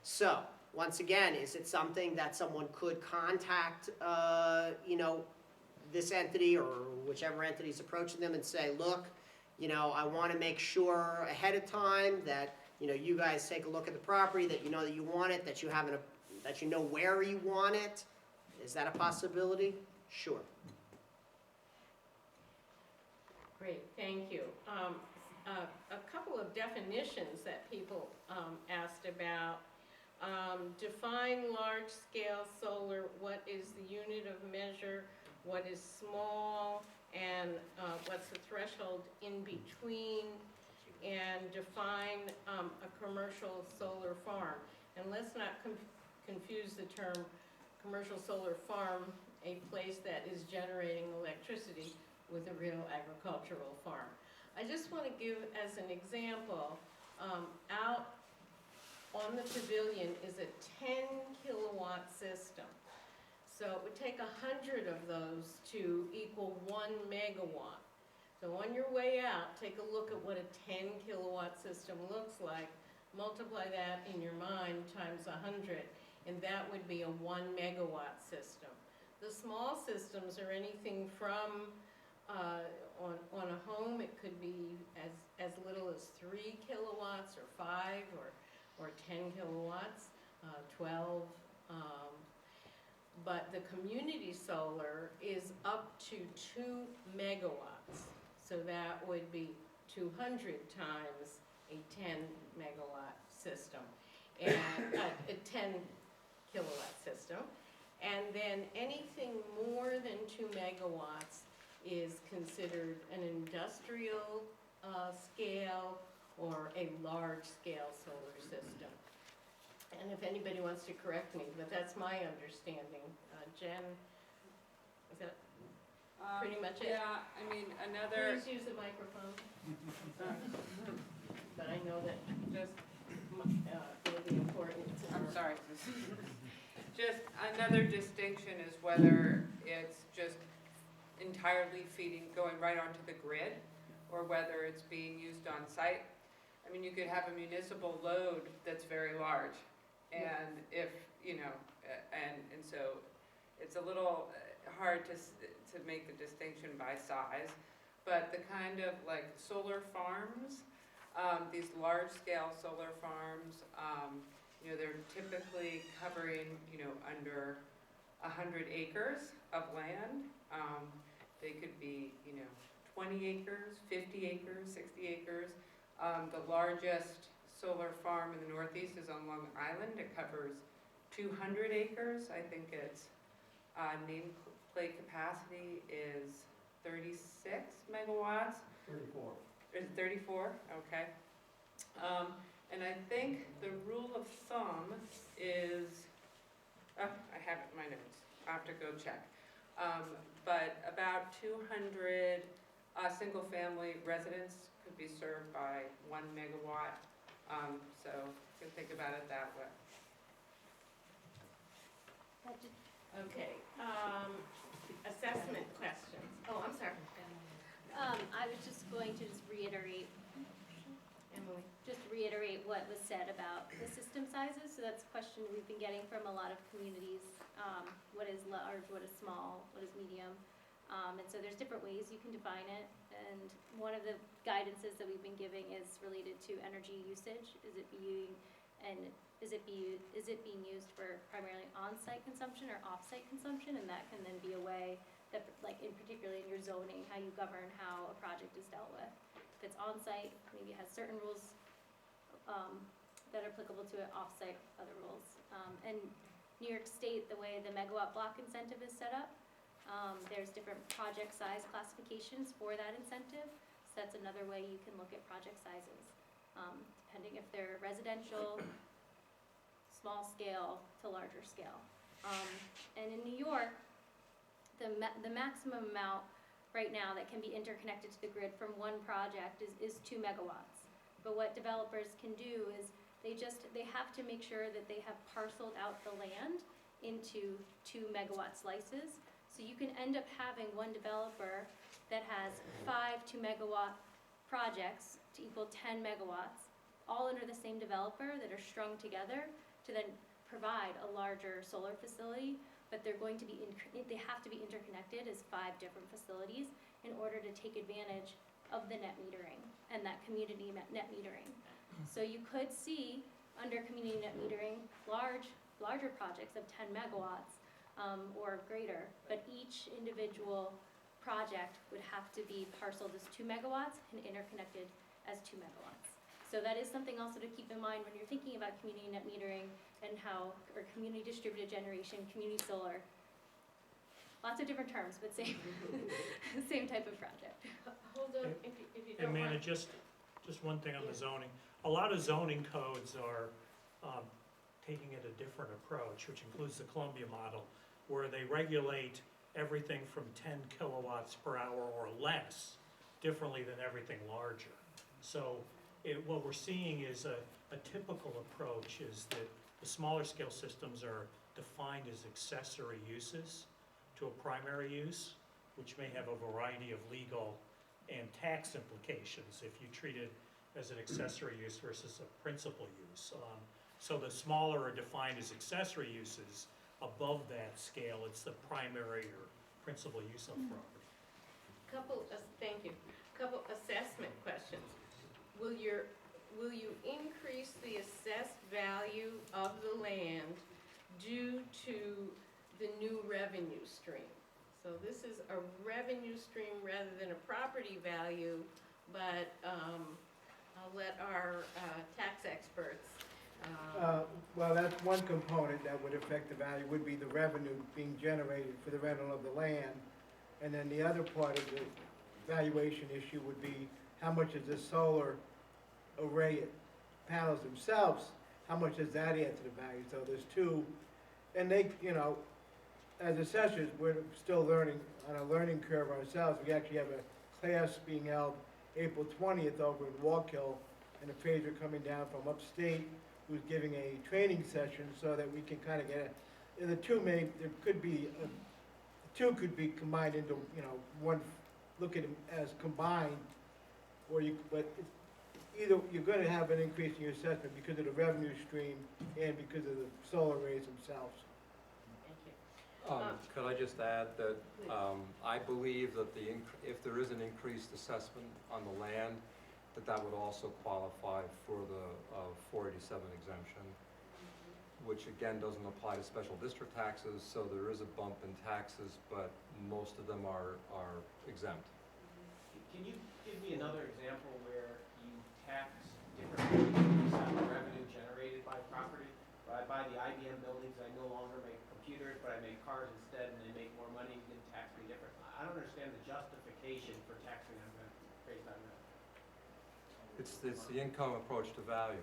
So, once again, is it something that someone could contact, this entity or whichever entity is approaching them and say, look, I want to make sure ahead of time that, you guys take a look at the property, that you know that you want it, that you know where you want it. Is that a possibility? Sure. Great, thank you. A couple of definitions that people asked about Define large-scale solar, what is the unit of measure, what is small, and what's the threshold in between, and define a commercial solar farm. And let's not confuse the term commercial solar farm, a place that is generating electricity, with a real agricultural farm. I just want to give as an example, out on the pavilion is a 10 kilowatt system. So it would take 100 of those to equal 1 megawatt. So on your way out, take a look at what a 10 kilowatt system looks like, multiply that in your mind times 100, and that would be a 1 megawatt system. The small systems are anything from, on a home, it could be as little as 3 kilowatts or 5 or 10 kilowatts, 12. But the community solar is up to 2 megawatts. So that would be 200 times a 10 megawatt system, and a 10 kilowatt system. And then anything more than 2 megawatts is considered an industrial scale or a large-scale solar system. And if anybody wants to correct me, but that's my understanding. Jen, is that pretty much it? Yeah, I mean, another, Please use the microphone. But I know that just, it'll be important. I'm sorry. Just another distinction is whether it's just entirely feeding, going right onto the grid, or whether it's being used on site. I mean, you could have a municipal load that's very large, and if, you know, and so it's a little hard to make the distinction by size, but the kind of like solar farms, these large-scale solar farms, you know, they're typically covering, you know, under 100 acres of land. They could be, you know, 20 acres, 50 acres, 60 acres. The largest solar farm in the Northeast is on Long Island. It covers 200 acres. I think its nameplate capacity is 36 megawatts. 34. Is it 34? Okay. And I think the rule of thumb is, I have it in my notes. I have to go check. But about 200 single-family residents could be served by 1 megawatt. So you can think about it that way. Okay, assessment questions. Oh, I'm sorry. I was just going to reiterate Emily. what was said about the system sizes. So that's a question we've been getting from a lot of communities. What is large, what is small, what is medium? And so there's different ways you can define it. And one of the guidances that we've been giving is related to energy usage. Is it being used for primarily on-site consumption or off-site consumption? And that can then be a way that, like in particularly in your zoning, how you govern how a project is dealt with. If it's on-site, maybe it has certain rules that are applicable to it, off-site, other rules. And New York State, the way the megawatt block incentive is set up, there's different project size classifications for that incentive. So that's another way you can look at project sizes, depending if they're residential, small scale to larger scale. And in New York, the maximum amount right now that can be interconnected to the grid from one project is 2 megawatts. But what developers can do is they have to make sure that they have parceled out the land into 2 megawatt slices. So you can end up having one developer that has 5 2 megawatt projects to equal 10 megawatts, all under the same developer that are strung together to then provide a larger solar facility, but they're going to be, they have to be interconnected as 5 different facilities in order to take advantage of the net metering and that community net metering. So you could see under community net metering larger projects of 10 megawatts or greater, but each individual project would have to be parceled as 2 megawatts and interconnected as 2 megawatts. So that is something also to keep in mind when you're thinking about community net metering. and how, or community distributed generation, community solar. Lots of different terms, but same, same type of project. Hold on, if you And don't Manna, mind. just one thing on the zoning. A lot of zoning codes are taking it a different approach, which includes the Columbia model, where they regulate everything from 10 kilowatts per hour or less differently than everything larger. So what we're seeing is a typical approach is that the smaller scale systems are defined as accessory uses to a primary use, which may have a variety of legal and tax implications if you treat it as an accessory use versus a principal use. So the smaller are defined as accessory uses. Above that scale, it's the primary or principal use of property. Thank you. Couple assessment questions. Will you increase the assessed value of the land due to the new revenue stream? So this is a revenue stream rather than a property value, but I'll let our tax experts. Well, that's one component that would affect the value, would be the revenue being generated for the rental of the land. And then the other part of the valuation issue would be how much is the solar array panels themselves, how much does that add to the value? So there's two, and they, as assessors, we're still learning, on a learning curve ourselves. We actually have a class being held April 20th over in Walk Hill, and appraiser coming down from upstate who's giving a training session so that we can kind of get the two could be combined into, one, look at them as combined, but either you're going to have an increase in your assessment because of the revenue stream and because of the solar arrays themselves. Thank you. Could I just add that I believe that if there is an increased assessment on the land, that would also qualify for the 487 exemption, which again doesn't apply to special district taxes, so there is a bump in taxes, but most of them are exempt. Can you give me another example where you tax differently based on the revenue generated by property? I buy the IBM buildings, I no longer make computers, but I make cars instead, and they make more money, you can tax me different. I don't understand the justification for taxing them based on that. It's the income approach to value.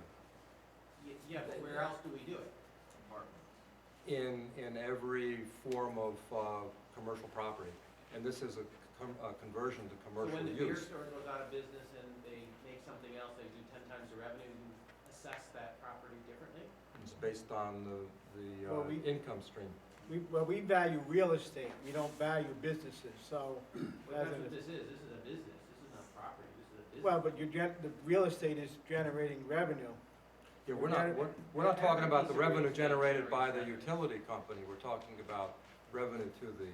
Yeah, but where else do we do it? In every form of commercial property, and this is a conversion to So commercial when the beer use. store goes out of business and they make something else, they do 10 times the revenue, you assess that property differently? It's based on the Well, income stream. We value real estate, we don't value businesses, so. But that's what this is a business, this is not property, this is a business. Well, but the real estate is generating revenue. Yeah, we're not talking about the revenue generated by the utility company, we're talking about revenue to the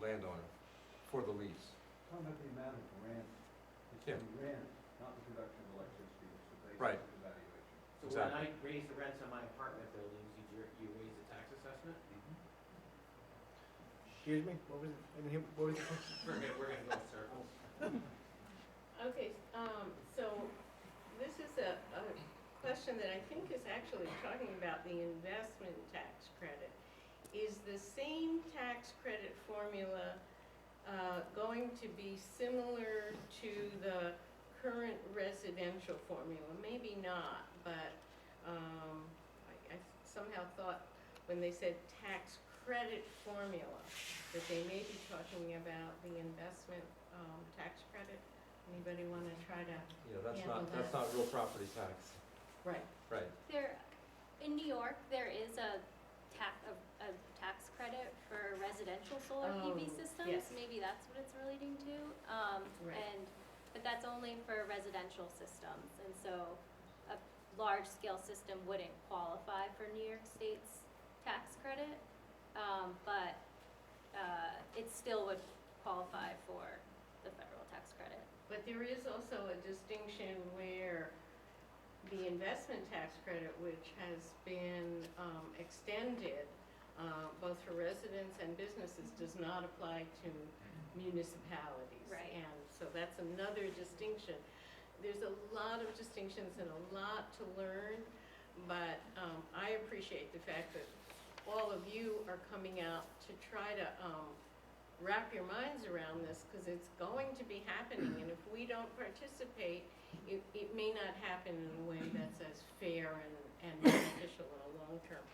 landowner for the lease. Talking about the amount of rent, it's Yeah. the rent, not the production of electricity, it's the basis Right. of the valuation. So when I raise the rents on my apartment buildings, you raise the tax assessment? Excuse me, what was it? I didn't hear- what was it? We're gonna go in circles. Okay, so this is a question that I think is actually talking about the investment tax credit. Is the same tax credit formula going to be similar to the current residential formula? Maybe not, but I somehow thought when they said tax credit formula, that they may be talking about the investment tax credit. Anybody want to try to? Yeah, that's Handle not real property tax. Right. Right. In New York, there is a tax credit for residential solar PV Oh, systems. yes. Maybe that's what it's relating to. Right. But that's only for residential systems, and so a large-scale system wouldn't qualify for New York State's tax credit, but it still would qualify for the federal tax credit. But there is also a distinction where the investment tax credit, which has been extended both for residents and businesses, does not apply to municipalities. Right. And so that's another distinction. There's a lot of distinctions and a lot to learn. but I appreciate the fact that all of you are coming out to try to wrap your minds around this, because it's going to be happening, and if we don't participate, it may not happen in a way that's as fair and beneficial in the long term.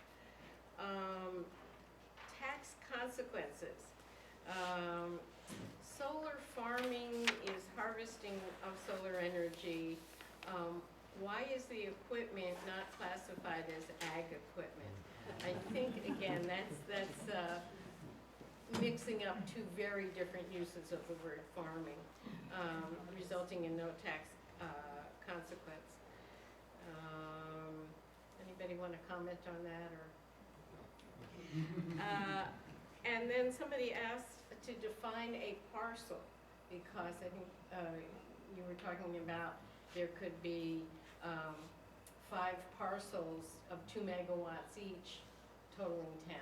Tax consequences. Solar farming is harvesting of solar energy. Why is the equipment not classified as ag equipment? I think, again, that's mixing up two very different uses of the word farming, resulting in no tax consequence. Anybody want to comment on that, or? And then somebody asked to define a parcel, because I think you were talking about there could be 5 parcels of 2 megawatts each, totaling 10.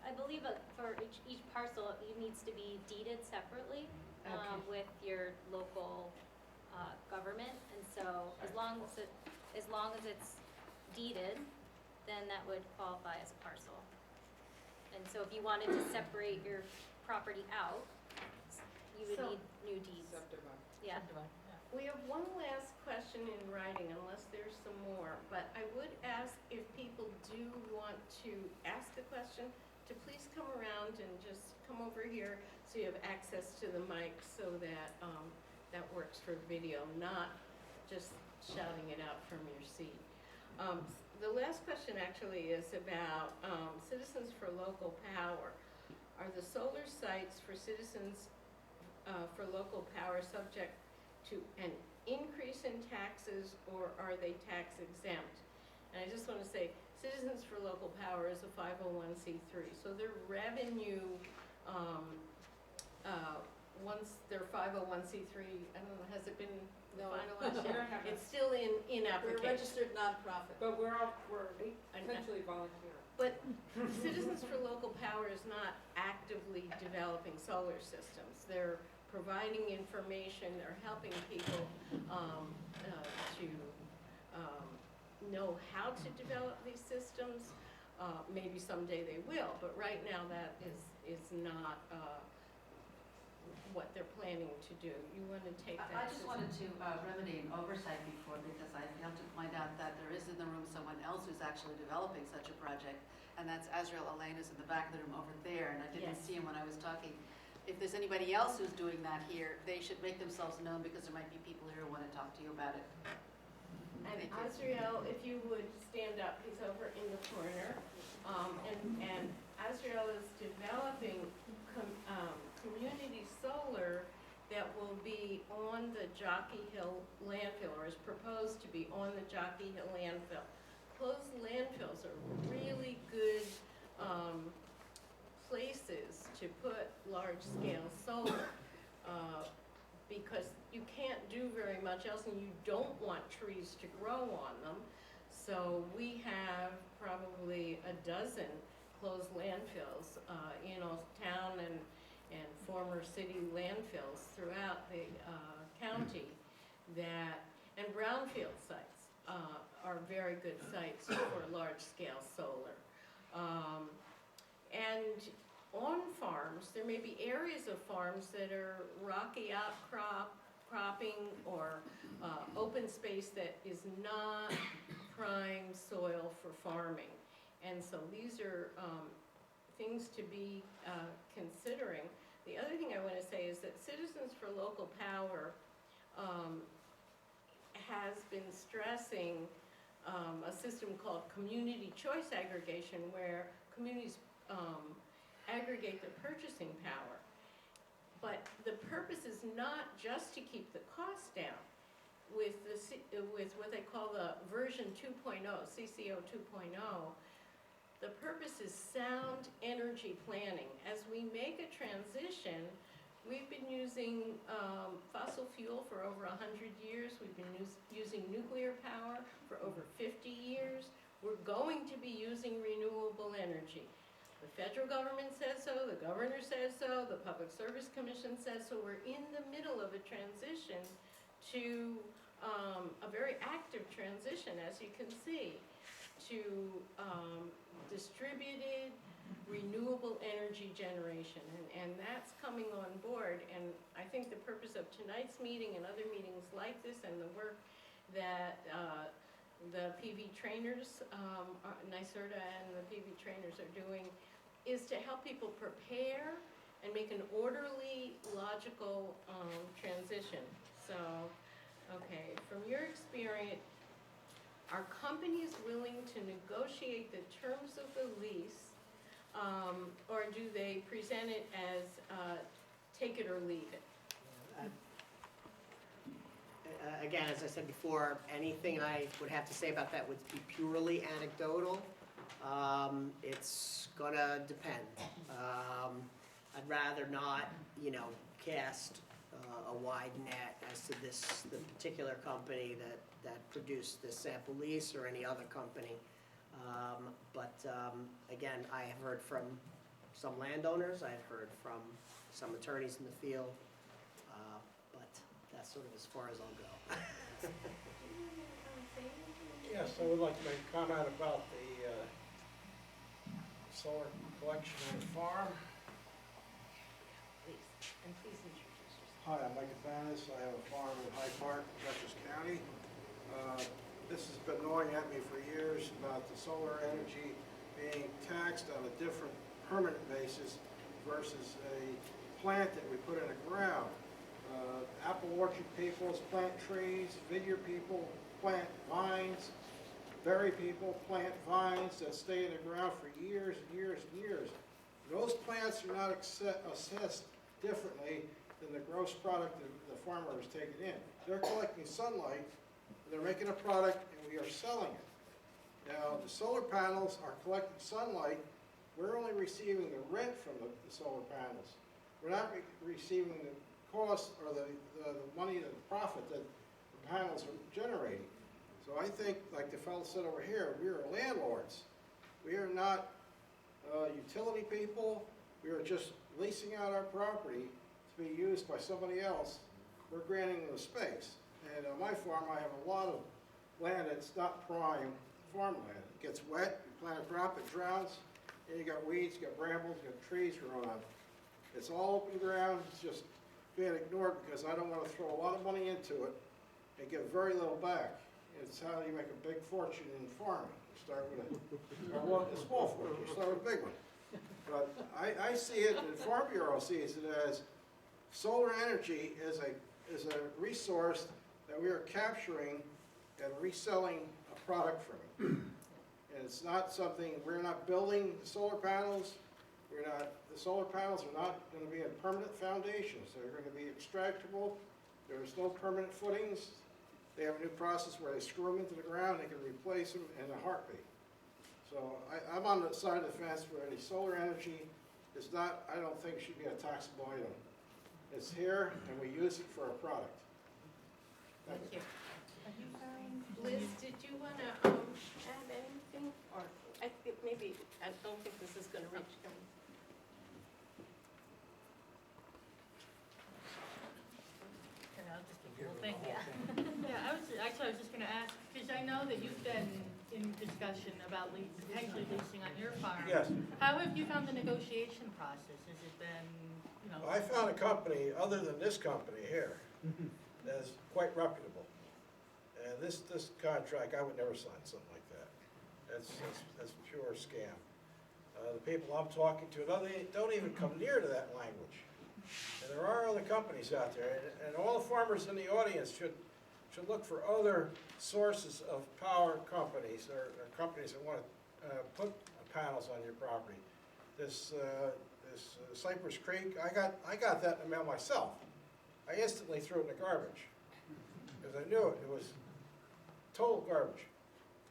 I believe for each parcel, it needs to be deeded separately Okay. with your local government. And so as long as it's deeded, then that would qualify as a parcel. And so if you wanted to separate your property out, you would So- need new deeds. Yeah. We have one last question in writing, unless there's some more, but I would ask if people do want to ask a question, to please come around and just come over here so you have access to the mic, so that that works for video, not just shouting it out from your seat. The last question actually is about Citizens for Local Power. Are the solar sites for Citizens for Local Power subject to an increase in taxes, or are they tax exempt? And I just want to say, Citizens for Local Power is a 501c3, so their revenue, once their 501c3, I don't know, has it been No. finalized We yet? don't have that. It's still in We're a application. registered nonprofit. But we're And- essentially volunteer. But Citizens for Local Power is not actively developing solar systems. They're providing information, they're helping people to know how to develop these systems. Maybe someday they will, but right now that is not what they're planning to do. You want to take that? I just wanted to remedy an oversight before, because I failed to point out that there is in the room someone else who's actually developing such a project, and that's Azrael Alain, who's in the back of the room over there, and I didn't Yes. see him when I was talking. If there's anybody else who's doing that here, they should make themselves known, because there might be people here who want to talk to you about it. And Thank you. Azrael, if you would stand up, he's over in the corner. And Azrael is developing community solar that will be on the Jockey Hill landfill, or is proposed to be on the Jockey Hill landfill. Closed landfills are really good places to put large-scale solar, because you can't do very much else, and you don't want trees to grow on them. So we have probably a dozen closed landfills in Old Town and former city landfills throughout the county that, and brownfield sites are very good sites for large-scale solar. And on farms, there may be areas of farms that are rocky outcropping or open space that is not prime soil for farming. And so these are things to be considering. The other thing I want to say is that Citizens for Local Power has been stressing a system called community choice aggregation, where communities aggregate their purchasing power. But the purpose is not just to keep the costs down. With what they call the version 2.0, CCO 2.0, the purpose is sound energy planning. As we make a transition, we've been using fossil fuel for over 100 years. We've been using nuclear power for over 50 years. We're going to be using renewable energy. The federal government says so, the governor says so, the Public Service Commission says so. We're in the middle of a transition to a very active transition, as you can see, to distributed renewable energy generation, and that's coming on board. And I think the purpose of tonight's meeting and other meetings like this and the work that the PV trainers, NYSERDA and the PV trainers are doing is to help people prepare and make an orderly, logical transition. So, okay, from your experience, are companies willing to negotiate the terms of the lease, or do they present it as take it or leave it? Again, as I said before, anything I would have to say about that would be purely anecdotal. It's gonna depend. I'd rather not, cast a wide net as to the particular company that produced this sample lease or any other company. But again, I have heard from some landowners, I've heard from some attorneys in the field, but that's sort of as far as I'll go. Yes, I would like to make a comment about the solar collection on the farm. Please, and please introduce yourself. Hi, I'm Mike Athanas. I have a farm in Hyde Park, Dutchess County. This has been gnawing at me for years about the solar energy being taxed on a different permanent basis versus a plant that we put in the ground. Apple orchard people plant trees, vineyard people plant vines, berry people plant vines that stay in the ground for years and years and years. Those plants are not assessed differently than the gross product that the farmer is taking in. They're collecting sunlight, they're making a product, and we are selling it. Now, the solar panels are collecting sunlight. We're only receiving the rent from the solar panels. We're not receiving the cost or the money, the profit that the panels are generating. So I think, like the fellow said over here, we are landlords. We are not utility people. We are just leasing out our property to be used by somebody else. We're granting them a space. And on my farm, I have a lot of land that's not prime farmland. It gets wet, you plant a crop, it drowns, and you got weeds, you got brambles, you got trees growing on it. It's all open ground, it's just being ignored because I don't want to throw a lot of money into it and get very little back. It's how you make a big fortune in farming. You start with a small fortune, you start with a big one. But I see it, the Farm Bureau sees it as solar energy is a resource that we are capturing and reselling a product from it. And it's not something, we're not building the solar panels, the solar panels are not going to be in permanent foundations. They're going to be extractable. There's no permanent footings. They have a new process where they screw them into the ground, they can replace them in a heartbeat. So I'm on the side of the fence where any solar energy is not, I don't think should be a taxable item. It's here and we use it for a product. Thank you. Liz, did you want to add anything? Or I think maybe, I don't think this is going to reach them. Thank you. Yeah, I was just gonna ask, because I know that you've been in discussion about potentially leasing on your farm. Yes. How have you found the negotiation process? Has it been, I found a company, other than this company here, that is quite reputable. And this contract, I would never sign something like that. That's pure scam. The people I'm talking to, don't even come near to that language. And there are other companies out there, and all the farmers in the audience should look for other sources of power companies or companies that want to put panels on your property. This Cypress Creek, I got that in the mail myself. I instantly threw it in the garbage because I knew it was total garbage.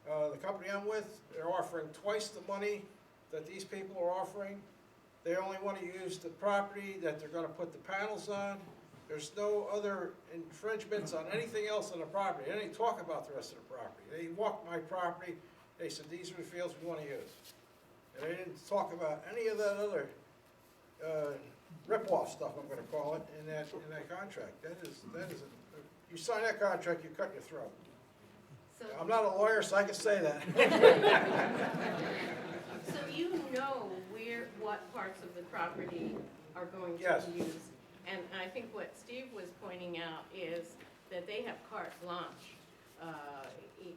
The company I'm with, they're offering twice the money that these people are offering. They only want to use the property that they're going to put the panels on. There's no other infringements on anything else on the property. They didn't talk about the rest of the property. They walked my property. They said, these are the fields we want to use. And they didn't talk about any of that other rip-off stuff, I'm gonna call it, in that contract. That is, you sign that contract, you cut your throat. So, I'm not a lawyer, so I can say that. so you know what parts of the property are going to Yes. be used. And I think what Steve was pointing out is that they have carte blanche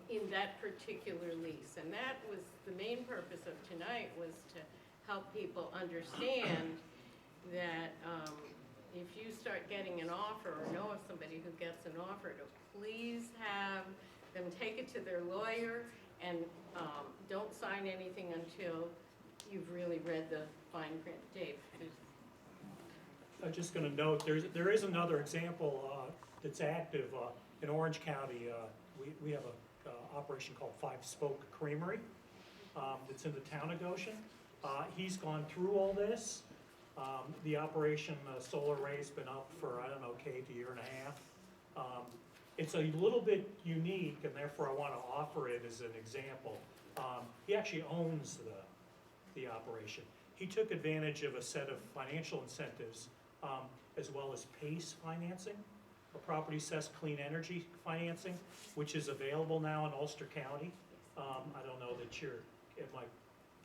in that particular lease. And that was the main purpose of tonight, was to help people understand that if you start getting an offer or know of somebody who gets an offer, to please have them take it to their lawyer and don't sign anything until you've really read the fine print. Dave? I'm just going to note, there is another example that's active in Orange County. We have an operation called Five Spoke Creamery that's in the town of Goshen. He's gone through all this. The operation, solar array's been up for, I don't know, Kate, a year and a half. It's a little bit unique, and therefore I want to offer it as an example. He actually owns the operation. He took advantage of a set of financial incentives, as well as PACE financing, a property assessed clean energy financing, which is available now in Ulster County. I don't know that am I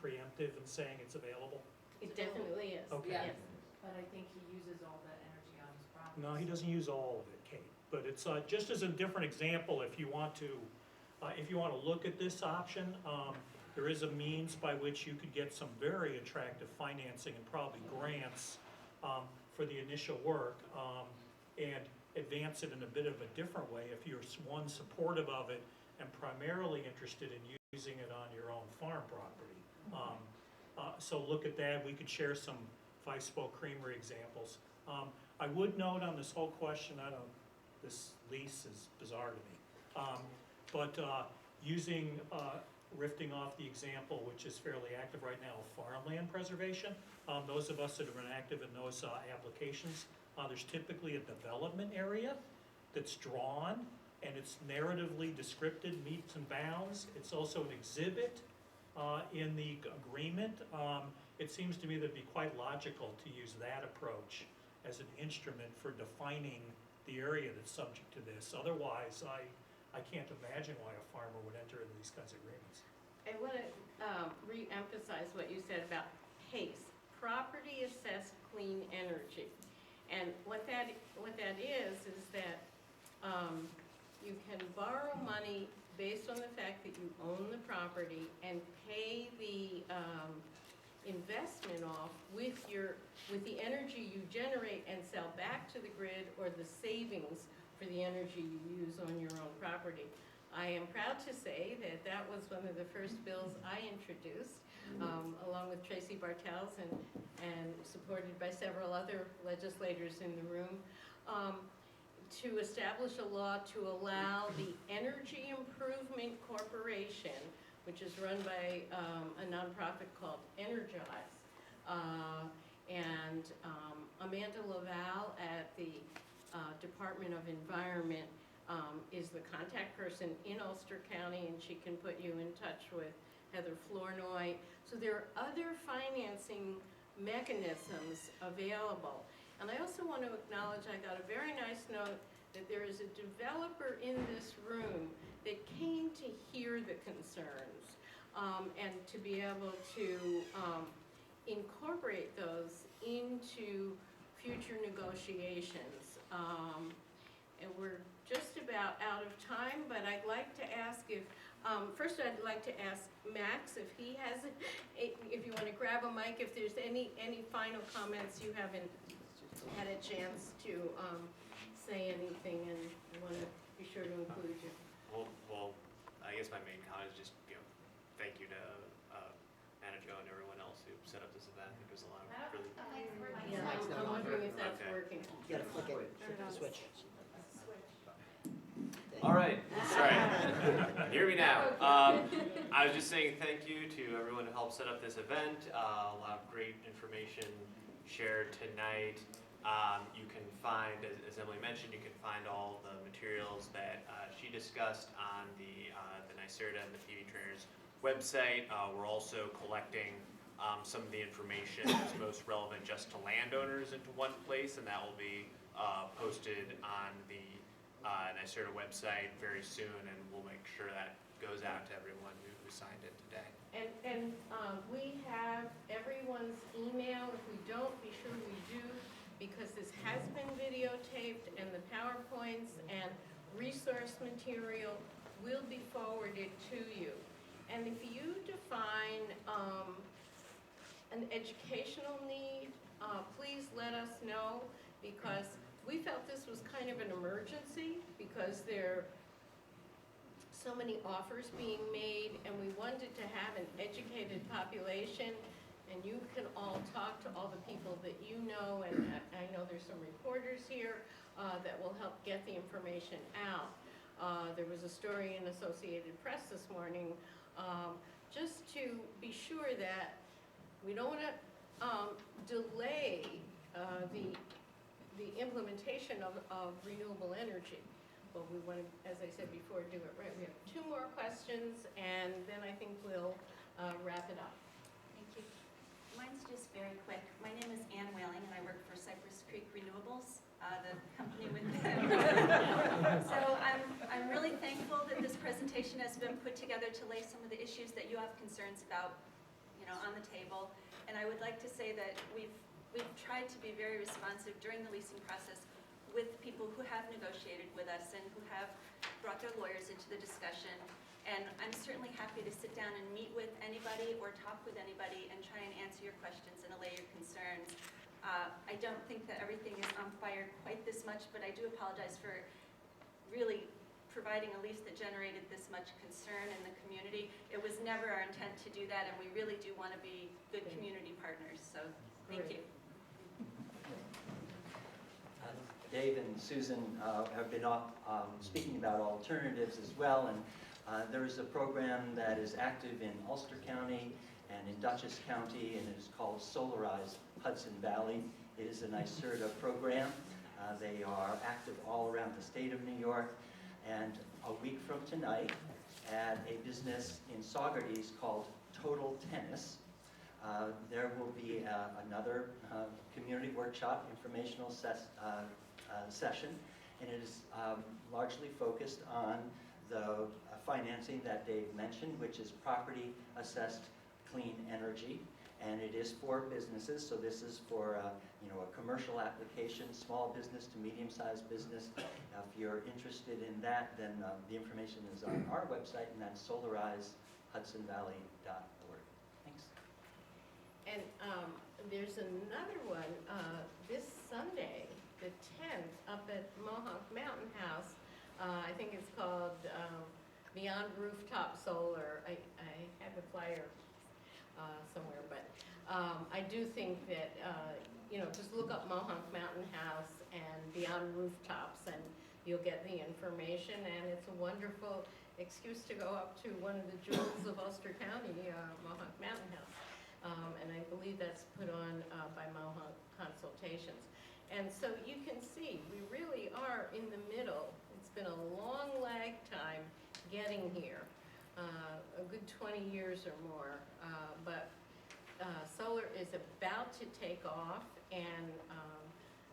preemptive in saying it's available? It definitely is. Okay. Yes. But I think he uses all that energy on his property. No, he doesn't use all of it, Kate, but it's just as a different example, if you want to look at this option, there is a means by which you could get some very attractive financing and probably grants for the initial work, and advance it in a bit of a different way if you're, one, supportive of it and primarily interested in using it on your own farm property. So look at that. We could share some Five Spoke Creamery examples. I would note on this whole question, this lease is bizarre to me, but rifting off the example, which is fairly active right now, of farmland preservation. Those of us that have been active in those applications, there's typically a development area that's drawn, and it's narratively descripted, meets and bounds. It's also an exhibit in the agreement. It seems to me that it'd be quite logical to use that approach as an instrument for defining the area that's subject to this. Otherwise, I can't imagine why a farmer would enter into these kinds of agreements. I want to re-emphasize what you said about PACE, Property Assessed Clean Energy. And what that is that you can borrow money based on the fact that you own the property and pay the investment off with the energy you generate and sell back to the grid, or the savings for the energy you use on your own property. I am proud to say that was one of the first bills I introduced, along with Tracy Bartels and supported by several other legislators in the room, to establish a law to allow the Energy Improvement Corporation, which is run by a nonprofit called Energize, and Amanda Laval at the Department of Environment is the contact person in Ulster County, and she can put you in touch with Heather Flournoy. So there are other financing mechanisms available. And I also want to acknowledge, I got a very nice note that there is a developer in this room that came to hear the concerns and to be able to incorporate those into future negotiations. And we're just about out of time, but I'd like to ask if, first I'd like to ask Max if he has, if you want to grab a mic, if there's any final comments you haven't had a chance to say anything, and I want to be sure to include you. Well, I guess my main comment is just, thank you to Anna Jo and everyone else who set up this event. It was a lot of really. Yeah, I'm wondering if that's Okay. working. You gotta flick it, switch. All right, sorry. Hear me now. I was just saying thank you to everyone who helped set up this event. A lot of great information shared tonight. You can find, as Emily mentioned, you can find all the materials that she discussed on the NYSERDA and the PV Trainers website. We're also collecting some of the information is most relevant just to landowners into one place, and that will be posted on the NYSERDA website very soon, and we'll make sure that goes out to everyone who signed in today. And we have everyone's email. If we don't, be sure we do, because this has been videotaped, and the PowerPoints and resource material will be forwarded to you. And if you define an educational need, please let us know, because we felt this was kind of an emergency, because there are so many offers being made, and we wanted to have an educated population, and you can all talk to all the people that you know, and I know there's some reporters here that will help get the information out. There was a story in Associated Press this morning, just to be sure that we don't want to delay the implementation of renewable energy. But we want to, as I said before, do it right. We have 2 more questions, and then I think we'll wrap it up. Thank you. Mine's just very quick. My name is Ann Whaling, and I work for Cypress Creek Renewables, the company with So I'm really thankful that this presentation has been put together to lay some of the issues that you have concerns about, on the table. And I would like to say that we've tried to be very responsive during the leasing process with people who have negotiated with us and who have brought their lawyers into the discussion. And I'm certainly happy to sit down and meet with anybody or talk with anybody and try and answer your questions and allay your concerns. I don't think that everything is on fire quite this much, but I do apologize for really providing a lease that generated this much concern in the community. It was never our intent to do that, and we really do want to be good community partners. So thank you. Dave and Susan have been speaking about alternatives as well, and there is a program that is active in Ulster County and in Dutchess County, and it is called Solarize Hudson Valley. It is a NYSERDA program. They are active all around the state of New York, and a week from tonight at a business in Saugerties called Total Tennis, there will be another community workshop, informational session, and it is largely focused on the financing that Dave mentioned, which is property assessed clean energy, and it is for businesses. So this is for a commercial application, small business to medium-sized business. If you're interested in that, then the information is on our website, and that's solarizehudsonvalley.org. Thanks. And there's another one this Sunday, the 10th, up at Mohawk Mountain House. I think it's called Beyond Rooftop Solar. I have a flyer somewhere, but I do think that, just look up Mohawk Mountain House and Beyond Rooftops, and you'll get the information, and it's a wonderful excuse to go up to one of the jewels of Ulster County, Mohawk Mountain House. And I believe that's put on by Mohawk Consultations. And so you can see, we really are in the middle. It's been a long lag time getting here, a good 20 years or more. But solar is about to take off, and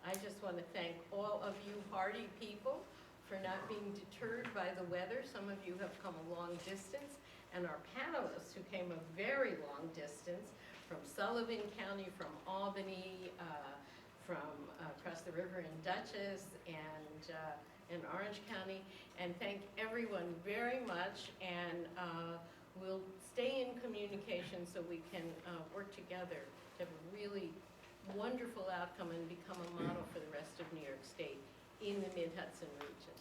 I just want to thank all of you hardy people for not being deterred by the weather. Some of you have come a long distance, and our panelists who came a very long distance from Sullivan County, from Albany, from across the river in Dutchess, and in Orange County. And thank everyone very much, and we'll stay in communication so we can work together to have a really wonderful outcome and become a model for the rest of New York State in the Mid-Hudson region.